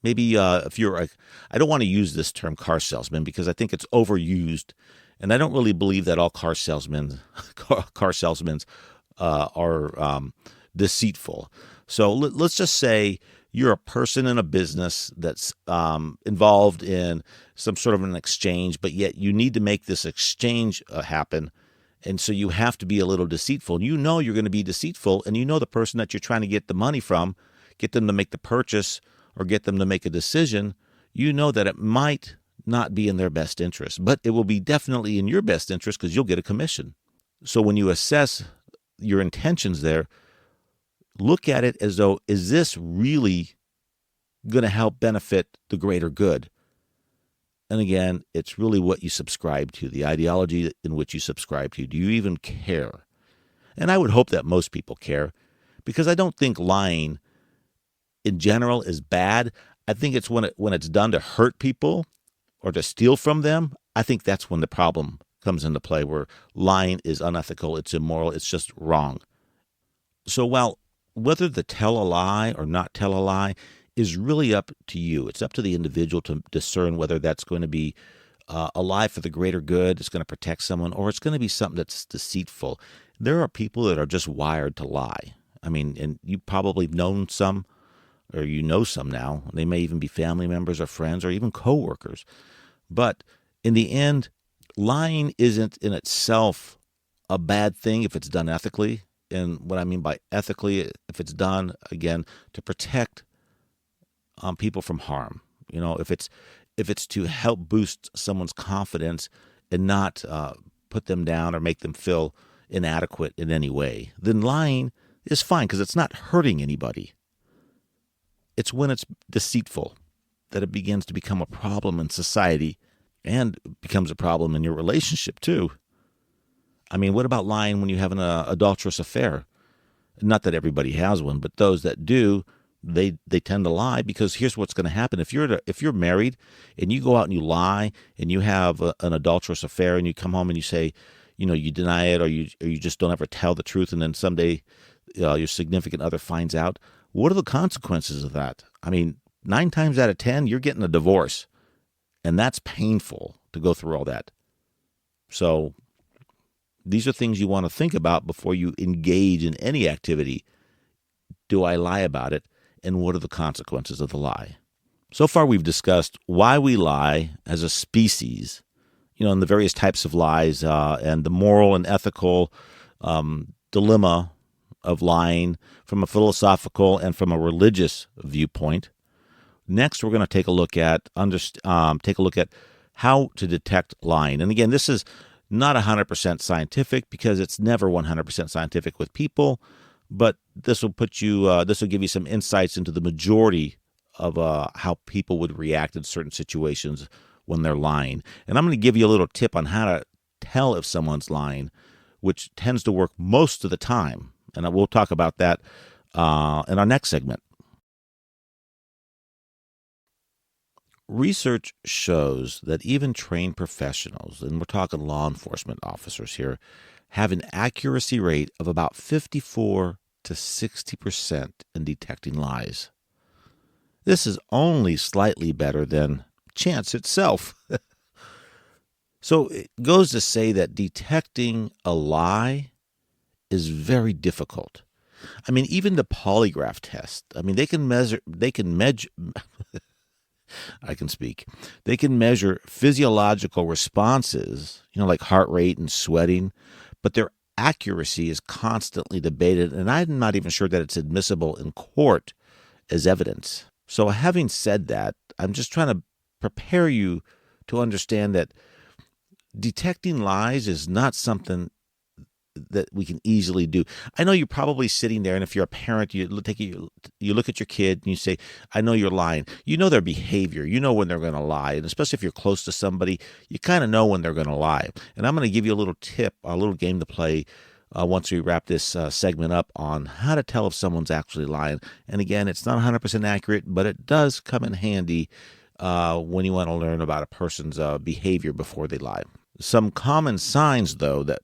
Maybe if you're I don't want to use this term car salesman because I think it's overused, and I don't really believe that all car salesmen are deceitful. So let's just say you're a person in a business that's involved in some sort of an exchange, but yet you need to make this exchange happen. And so you have to be a little deceitful. You know you're going to be deceitful, and you know the person that you're trying to get the money from, get them to make the purchase or get them to make a decision, you know that it might not be in their best interest, but it will be definitely in your best interest because you'll get a commission. So when you assess your intentions there, look at it as though, is this really going to help benefit the greater good? And again, it's really what you subscribe to, the ideology in which you subscribe to. Do you even care? And I would hope that most people care, because I don't think lying in general is bad. I think it's when it's done to hurt people or to steal from them. I think that's when the problem comes into play, where lying is unethical, it's immoral, it's just wrong. So while whether to tell a lie or not tell a lie is really up to you. It's up to the individual to discern whether that's going to be a lie for the greater good, it's going to protect someone, or it's going to be something that's deceitful. There are people that are just wired to lie. I mean, and you probably have known some, or you know some now. They may even be family members or friends or even coworkers. But in the end, lying isn't in itself a bad thing if it's done ethically. And what I mean by ethically, if it's done, again, to protect people from harm. If it's to help boost someone's confidence and not put them down or make them feel inadequate in any way, then lying is fine because it's not hurting anybody. It's when it's deceitful that it begins to become a problem in society and becomes a problem in your relationship too. I mean, what about lying when you have an adulterous affair? Not that everybody has one, but those that do, they tend to lie, because here's what's going to happen. If you're married and you go out and you lie and you have an adulterous affair and you come home and you say, you deny it, or you just don't ever tell the truth, and then someday your significant other finds out, what are the consequences of that? I mean, 9 times out of 10, you're getting a divorce, and that's painful to go through all that. So these are things you want to think about before you engage in any activity. Do I lie about it? And what are the consequences of the lie? So far, we've discussed why we lie as a species, in the various types of lies and the moral and ethical dilemma of lying from a philosophical and from a religious viewpoint. Next, we're going to take a look at how to detect lying. And again, this is not 100% scientific because it's never 100% scientific with people, but this will give you some insights into the majority of how people would react in certain situations when they're lying. And I'm going to give you a little tip on how to tell if someone's lying, which tends to work most of the time. And we'll talk about that in our next segment. Research shows that even trained professionals, and we're talking law enforcement officers here, have an accuracy rate of about 54 to 60% in detecting lies. This is only slightly better than chance itself. So it goes to say that detecting a lie is very difficult. I mean, even the polygraph test, they can measure I can speak. They can measure physiological responses, like heart rate and sweating, but their accuracy is constantly debated, and I'm not even sure that it's admissible in court as evidence. So having said that, I'm just trying to prepare you to understand that detecting lies is not something that we can easily do. I know you're probably sitting there, and if you're a parent, you look at your kid and you say, I know you're lying. You know their behavior. You know when they're going to lie. And especially if you're close to somebody, you kind of know when they're going to lie. And I'm going to give you a little tip, a little game to play once we wrap this segment up on how to tell if someone's actually lying. And again, it's not 100% accurate, but it does come in handy when you want to learn about a person's behavior before they lie. Some common signs, though, that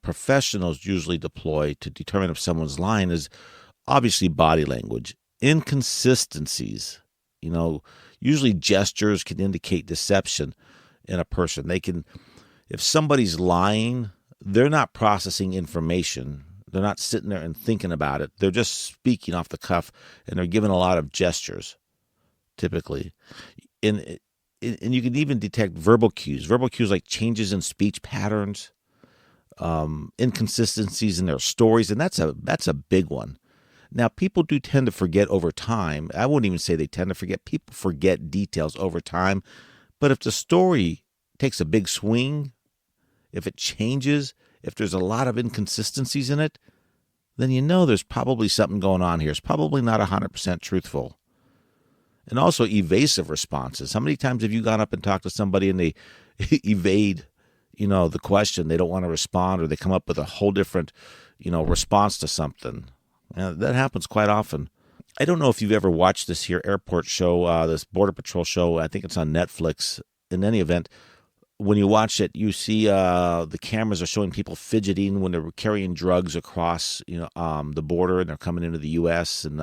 professionals usually deploy to determine if someone's lying is obviously body language. Inconsistencies, usually gestures can indicate deception in a person. If somebody's lying, they're not processing information. They're not sitting there and thinking about it. They're just speaking off the cuff, and they're giving a lot of gestures, typically. And you can even detect verbal cues like changes in speech patterns, inconsistencies in their stories, and that's a big one. Now, people do tend to forget over time. I wouldn't even say they tend to forget. People forget details over time. But if the story takes a big swing, if it changes, if there's a lot of inconsistencies in it, then there's probably something going on here. It's probably not 100% truthful. And also evasive responses. How many times have you gone up and talked to somebody and they evade the question? They don't want to respond, or they come up with a whole different, response to something. That happens quite often. I don't know if you've ever watched this here airport show, this Border Patrol show. I think it's on Netflix. In any event, when you watch it, you see the cameras are showing people fidgeting when they're carrying drugs across, the border, and they're coming into the U.S. and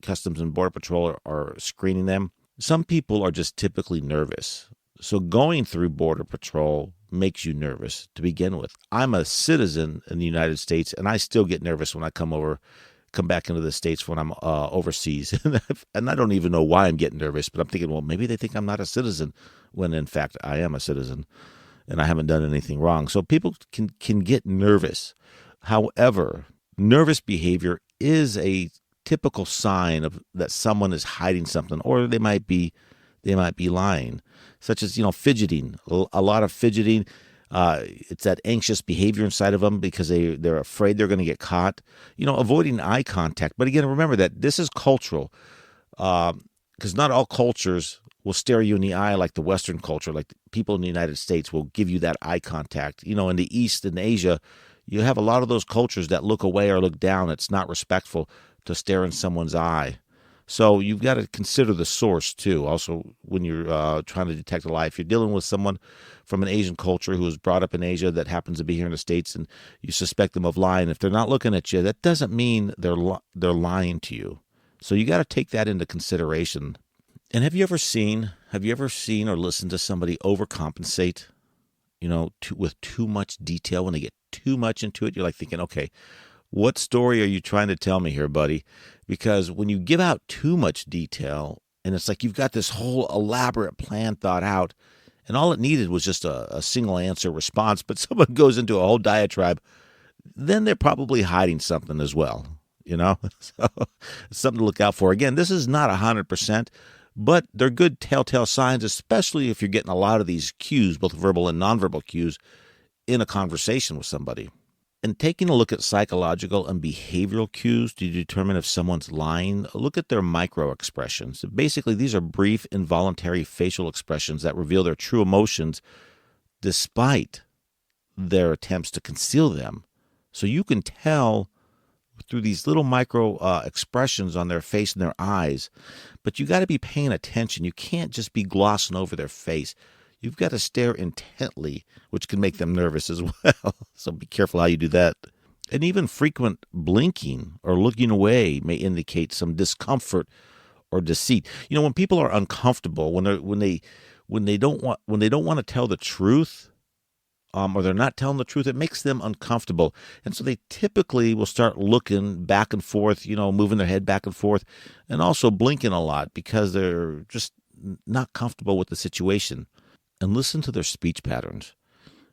Customs and Border Patrol are screening them. Some people are just typically nervous. So going through Border Patrol makes you nervous to begin with. I'm a citizen in the United States, and I still get nervous when I come back into the States when I'm overseas. And I don't even know why I'm getting nervous, but I'm thinking, well, maybe they think I'm not a citizen, when in fact I am a citizen and I haven't done anything wrong. So people can get nervous. However, nervous behavior is a typical sign of that someone is hiding something, or they might be lying, such as fidgeting. A lot of fidgeting. It's that anxious behavior inside of them because they're afraid they're going to get caught. Avoiding eye contact. But again, remember that this is cultural, because not all cultures will stare you in the eye like the Western culture. Like people in the United States will give you that eye contact. In the East and Asia, you have a lot of those cultures that look away or look down. It's not respectful to stare in someone's eye. So you've got to consider the source too. Also, when you're trying to detect a lie, if you're dealing with someone from an Asian culture who was brought up in Asia that happens to be here in the States, and you suspect them of lying, if they're not looking at you, that doesn't mean they're lying to you. So you got to take that into consideration. And have you ever seen or listened to somebody overcompensate? With too much detail. When they get too much into it, you're like thinking, okay, what story are you trying to tell me here, buddy? Because when you give out too much detail, and it's like you've got this whole elaborate plan thought out, And all it needed was just a single answer response, but someone goes into a whole diatribe, then they're probably hiding something as well, So it's something to look out for. Again, this is not 100%, but they're good telltale signs, especially if you're getting a lot of these cues, both verbal and nonverbal cues, in a conversation with somebody. And taking a look at psychological and behavioral cues to determine if someone's lying, look at their micro expressions. Basically, these are brief, involuntary facial expressions that reveal their true emotions despite their attempts to conceal them. So you can tell through these little micro expressions on their face and their eyes, but you got to be paying attention. You can't just be glossing over their face. You've got to stare intently, which can make them nervous as well. So be careful how you do that. And even frequent blinking or looking away may indicate some discomfort or deceit. When people are uncomfortable, when they don't want to tell the truth, or they're not telling the truth, it makes them uncomfortable. And so they typically will start looking back and forth, moving their head back and forth, and also blinking a lot because they're just not comfortable with the situation. And listen to their speech patterns.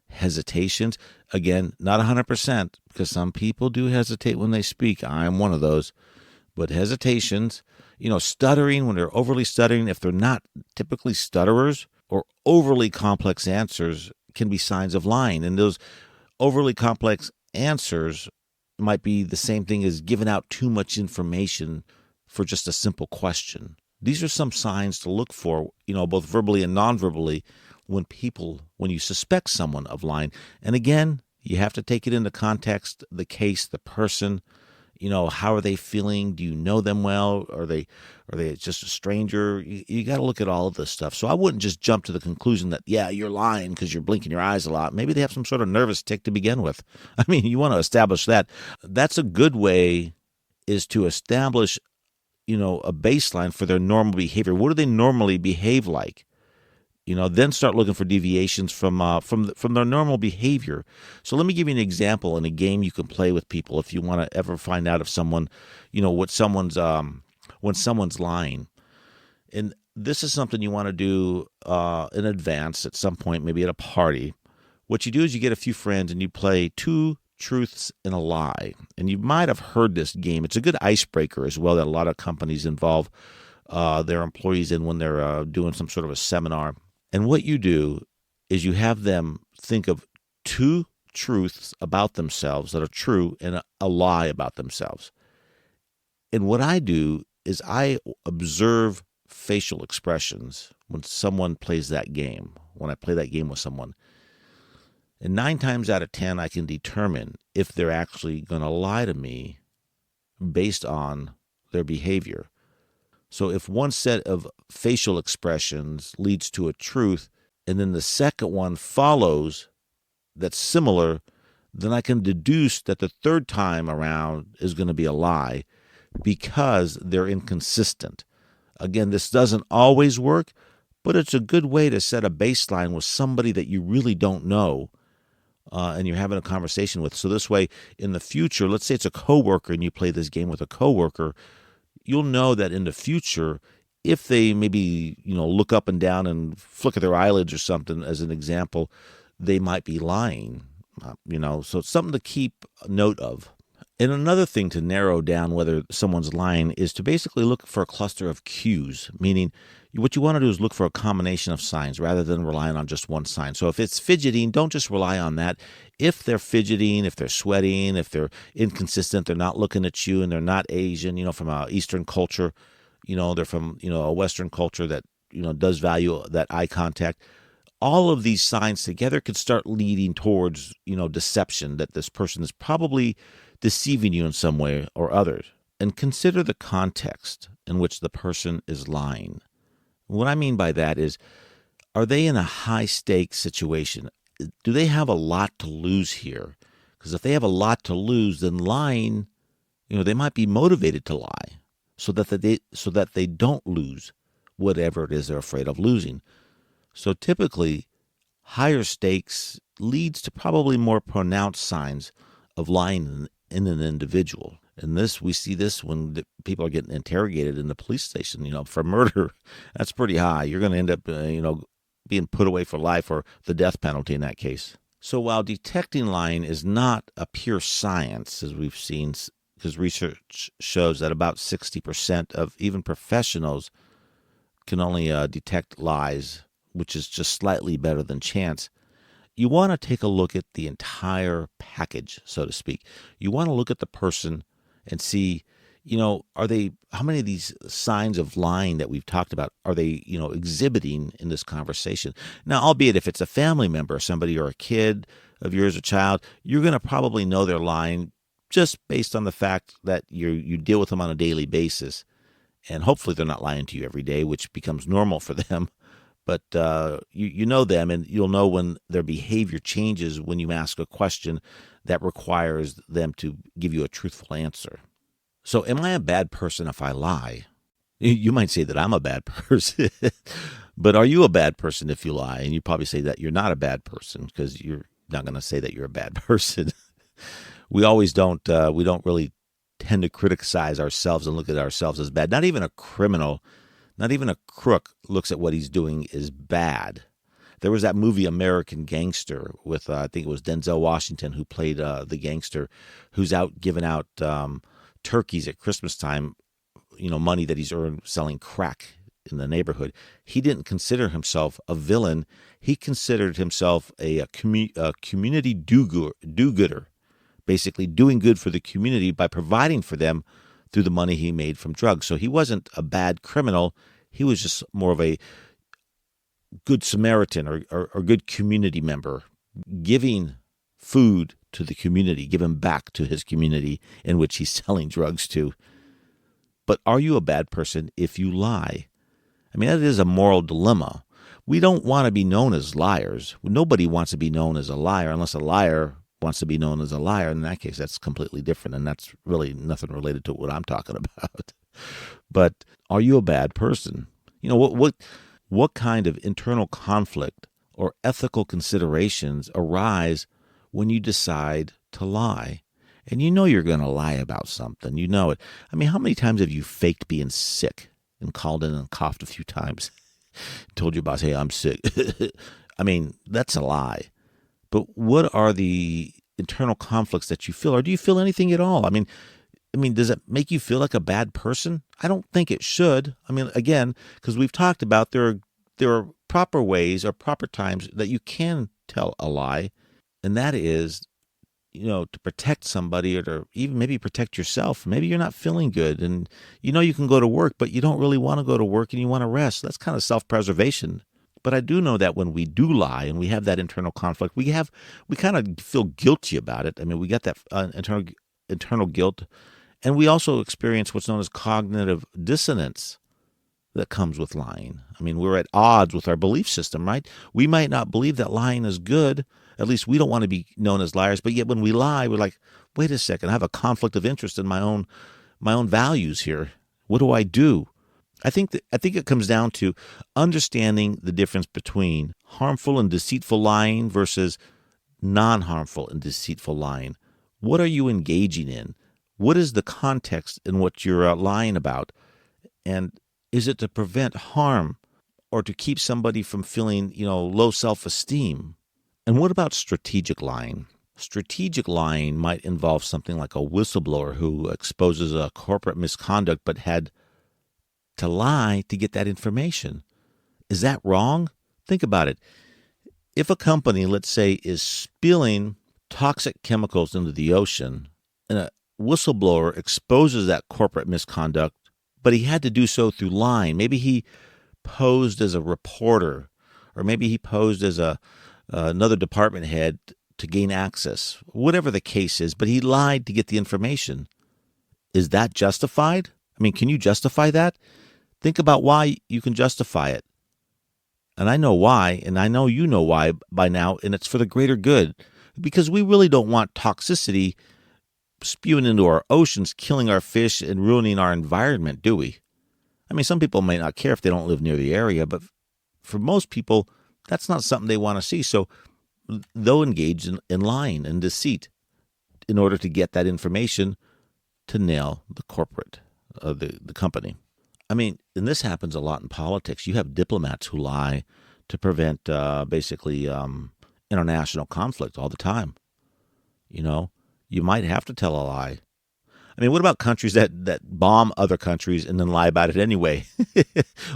Hesitations, again, not 100%, because some people do hesitate when they speak. I'm one of those. But hesitations, stuttering, when they're overly stuttering, if they're not typically stutterers, or overly complex answers can be signs of lying. And those overly complex answers might be the same thing as giving out too much information for just a simple question. These are some signs to look for, both verbally and non-verbally, when you suspect someone of lying. And again, you have to take it into context, the case, the person. How are they feeling? Do you know them well? Are they just a stranger? You got to look at all of this stuff. So I wouldn't just jump to the conclusion that, yeah, you're lying because you're blinking your eyes a lot. Maybe they have some sort of nervous tic to begin with. I mean, you want to establish that. That's a good way, is to establish, a baseline for their normal behavior. What do they normally behave like? Then start looking for deviations from their normal behavior. So let me give you an example in a game you can play with people if you want to ever find out if someone, when someone's lying. And this is something you want to do in advance at some point, maybe at a party. What you do is you get a few friends and you play two truths and a lie. And you might have heard this game. It's a good icebreaker as well that a lot of companies involve their employees in when they're doing some sort of a seminar. And what you do is you have them think of two truths about themselves that are true and a lie about themselves. And what I do is I observe facial expressions when someone plays that game, when I play that game with someone. And 9 times out of 10, I can determine if they're actually going to lie to me based on their behavior. So if one set of facial expressions leads to a truth, and then the second one follows that's similar, then I can deduce that the third time around is going to be a lie because they're inconsistent. Again, this doesn't always work, but it's a good way to set a baseline with somebody that you really don't know and you're having a conversation with. So this way, in the future, let's say it's a coworker and you play this game with a coworker, you'll know that in the future, if they maybe, look up and down and flicker their eyelids or something, as an example, they might be lying, So it's something to keep note of. And another thing to narrow down whether someone's lying is to basically look for a cluster of cues, meaning what you want to do is look for a combination of signs rather than relying on just one sign. So if it's fidgeting, don't just rely on that. If they're fidgeting, if they're sweating, if they're inconsistent, they're not looking at you and they're not Asian, from a Eastern culture, they're from, a Western culture that, does value that eye contact. All of these signs together could start leading towards, deception, that this person is probably deceiving you in some way or others. And consider the context in which the person is lying. What I mean by that is, are they in a high-stakes situation? Do they have a lot to lose here? Because if they have a lot to lose, then lying, they might be motivated to lie so that they don't lose whatever it is they're afraid of losing. So typically, higher stakes leads to probably more pronounced signs of lying in an individual. And we see this when people are getting interrogated in the police station, for murder. That's pretty high. You're going to end up, being put away for life or the death penalty in that case. So while detecting lying is not a pure science, as we've seen, because research shows that about 60% of even professionals can only detect lies, which is just slightly better than chance. You want to take a look at the entire package, so to speak. You want to look at the person and see, how many of these signs of lying that we've talked about are they, exhibiting in this conversation? Now, albeit if it's a family member, somebody or a kid of yours, a child, you're going to probably know they're lying just based on the fact that you deal with them on a daily basis. And hopefully they're not lying to you every day, which becomes normal for them. But you know them, and you'll know when their behavior changes when you ask a question that requires them to give you a truthful answer. So am I a bad person if I lie? You might say that I'm a bad person, but are you a bad person if you lie? And you probably say that you're not a bad person because you're not going to say that you're a bad person. We don't really tend to criticize ourselves and look at ourselves as bad. Not even a criminal, not even a crook looks at what he's doing as bad. There was that movie American Gangster with, I think it was Denzel Washington, who played the gangster who's out giving out turkeys at Christmas time, money that he's earned selling crack in the neighborhood. He didn't consider himself a villain. He considered himself a community do-gooder, basically doing good for the community by providing for them through the money he made from drugs. So he wasn't a bad criminal. He was just more of a good Samaritan or good community member, giving food to the community, giving back to his community in which he's selling drugs to. But are you a bad person if you lie? I mean, that is a moral dilemma. We don't want to be known as liars. Nobody wants to be known as a liar unless a liar wants to be known as a liar. In that case, that's completely different, and that's really nothing related to what I'm talking about. But are you a bad person? What kind of internal conflict or ethical considerations arise when you decide to lie? And you're going to lie about something. You know it. I mean, how many times have you faked being sick and called in and coughed a few times? Told your boss, hey, I'm sick. I mean, that's a lie. But what are the internal conflicts that you feel? Or do you feel anything at all? I mean, does it make you feel like a bad person? I don't think it should. I mean, again, because we've talked about there are proper ways or proper times that you can tell a lie, and that is, to protect somebody or to even maybe protect yourself. Maybe you're not feeling good, and you can go to work, but you don't really want to go to work and you want to rest. That's kind of self-preservation. But I do know that when we do lie and we have that internal conflict, we kind of feel guilty about it. I mean, we got that internal guilt, and we also experience what's known as cognitive dissonance that comes with lying. I mean, we're at odds with our belief system, right? We might not believe that lying is good. At least we don't want to be known as liars. But yet when we lie, we're like, wait a second, I have a conflict of interest in my own values here. What do I do? I think it comes down to understanding the difference between harmful and deceitful lying versus non-harmful and deceitful lying. What are you engaging in? What is the context in what you're lying about? And is it to prevent harm or to keep somebody from feeling, low self-esteem? And what about strategic lying? Strategic lying might involve something like a whistleblower who exposes a corporate misconduct but had to lie to get that information. Is that wrong? Think about it. If a company, let's say, is spilling toxic chemicals into the ocean, and a whistleblower exposes that corporate misconduct, but he had to do so through lying. Maybe he posed as a reporter, or maybe he posed as another department head to gain access, whatever the case is, but he lied to get the information. Is that justified? I mean, can you justify that? Think about why you can justify it. And I know why, and I know you know why by now, and it's for the greater good. Because we really don't want toxicity spewing into our oceans, killing our fish, and ruining our environment, do we? I mean, some people may not care if they don't live near the area, but for most people, that's not something they want to see. So they'll engage in lying and deceit in order to get that information to nail the corporate, the company. I mean, and this happens a lot in politics. You have diplomats who lie to prevent basically international conflict all the time. You know, you might have to tell a lie. I mean, what about countries that bomb other countries and then lie about it anyway?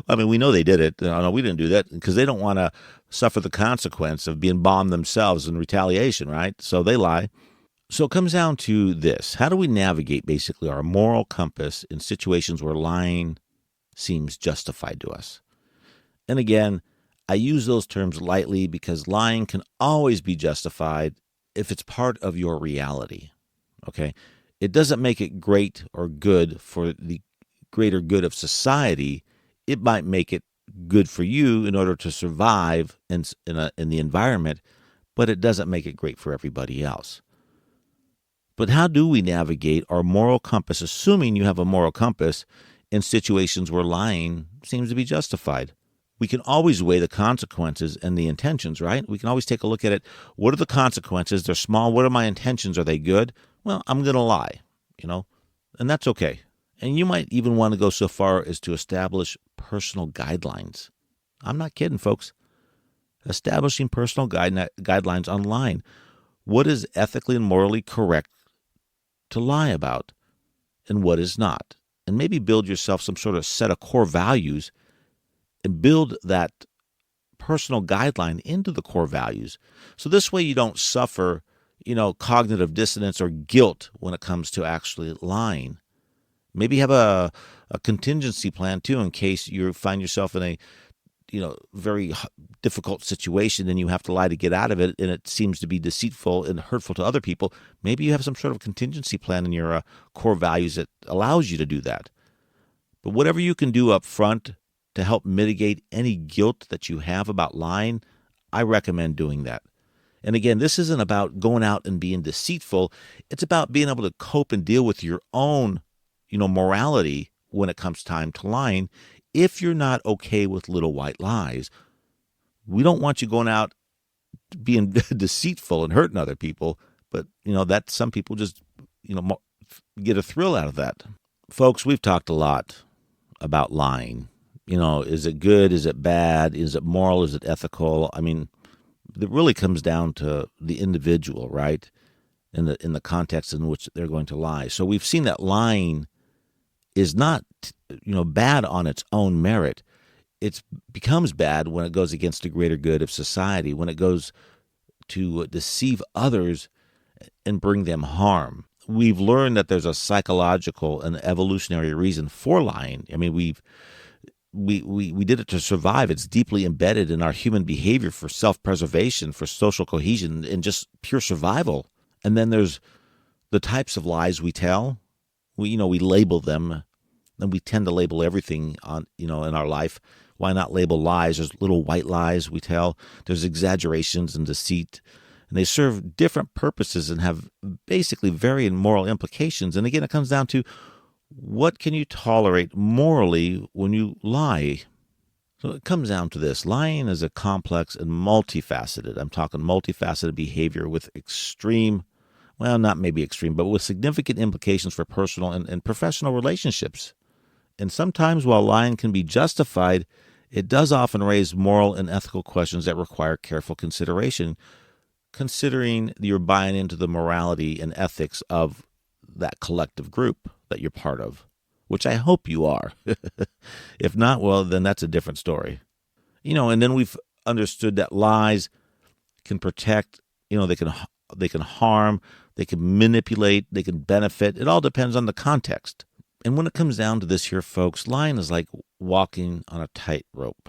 I mean, we know they did it. No, we didn't do that because they don't want to suffer the consequence of being bombed themselves in retaliation, right? So they lie. So it comes down to this. How do we navigate basically our moral compass in situations where lying seems justified to us? And again, I use those terms lightly because lying can always be justified if it's part of your reality, okay? It doesn't make it great or good for the greater good of society. It might make it good for you in order to survive in the environment, but it doesn't make it great for everybody else. But how do we navigate our moral compass, assuming you have a moral compass, in situations where lying seems to be justified? We can always weigh the consequences and the intentions, right? We can always take a look at it. What are the consequences? They're small. What are my intentions? Are they good? Well, I'm going to lie, and that's okay. And you might even want to go so far as to establish personal guidelines. I'm not kidding, folks. Establishing personal guidelines on lying. What is ethically and morally correct to lie about and what is not? And maybe build yourself some sort of set of core values and build that personal guideline into the core values. So this way you don't suffer, cognitive dissonance or guilt when it comes to actually lying. Maybe have a contingency plan too in case you find yourself in a very difficult situation and you have to lie to get out of it and it seems to be deceitful and hurtful to other people. Maybe you have some sort of contingency plan in your core values that allows you to do that. But whatever you can do up front to help mitigate any guilt that you have about lying, I recommend doing that. And again, this isn't about going out and being deceitful. It's about being able to cope and deal with your own, morality when it comes time to lying. If you're not okay with little white lies, we don't want you going out being deceitful and hurting other people. But, that some people just, get a thrill out of that. Folks, we've talked a lot about lying. Is it good? Is it bad? Is it moral? Is it ethical? I mean, it really comes down to the individual, right? In the context in which they're going to lie. So we've seen that lying is not, bad on its own merit. It becomes bad when it goes against the greater good of society, when it goes to deceive others and bring them harm. We've learned that there's a psychological and evolutionary reason for lying. I mean, we did it to survive. It's deeply embedded in our human behavior for self-preservation, for social cohesion, and just pure survival. And then there's the types of lies we tell. We label them, and we tend to label everything in our life. Why not label lies? There's little white lies we tell. There's exaggerations and deceit, and they serve different purposes and have basically varying moral implications. And again, it comes down to what can you tolerate morally when you lie? So it comes down to this. Lying is a complex and multifaceted. I'm talking multifaceted behavior with extreme, well, not maybe extreme, but with significant implications for personal and professional relationships. And sometimes while lying can be justified, it does often raise moral and ethical questions that require careful consideration, considering you're buying into the morality and ethics of that collective group that you're part of, which I hope you are. If not, well, then that's a different story. And then we've understood that lies can protect, they can harm, they can manipulate, they can benefit. It all depends on the context. And when it comes down to this here, folks, lying is like walking on a tightrope.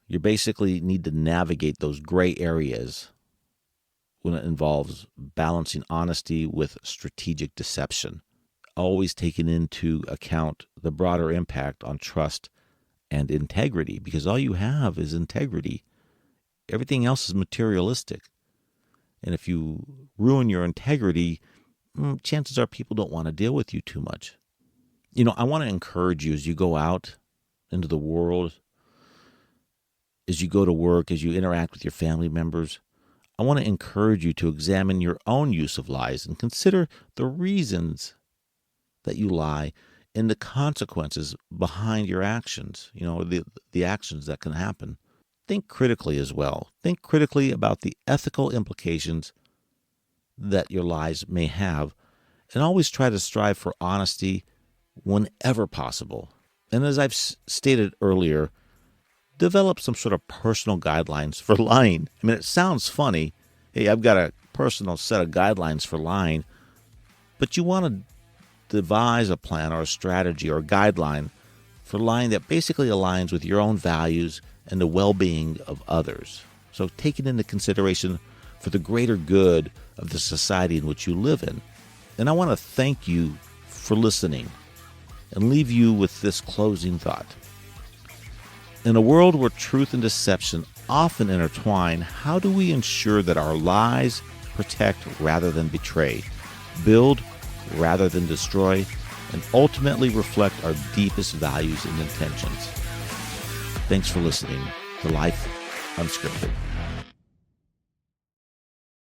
You basically need to navigate those gray areas when it involves balancing honesty with strategic deception, always taking into account the broader impact on trust and integrity, because all you have is integrity. Everything else is materialistic. And if you ruin your integrity, chances are people don't want to deal with you too much. I want to encourage you as you go out into the world, as you go to work, as you interact with your family members, I want to encourage you to examine your own use of lies and consider the reasons that you lie and the consequences behind your actions, the actions that can happen. think critically as well. Think critically about the ethical implications that your lies may have, and always try to strive for honesty whenever possible. And as I've stated earlier, develop some sort of personal guidelines for lying. I mean, it sounds funny. Hey, I've got a personal set of guidelines for lying, but you want to devise a plan or a strategy or a guideline for lying that basically aligns with your own values and the well-being of others. So take it into consideration for the greater good of the society in which you live in. And I want to thank you for listening and leave you with this closing thought. In a world where truth and deception often intertwine, how do we ensure that our lies protect rather than betray, build rather than destroy, and ultimately reflect our deepest values and intentions? Thanks for listening to Life Unscripted.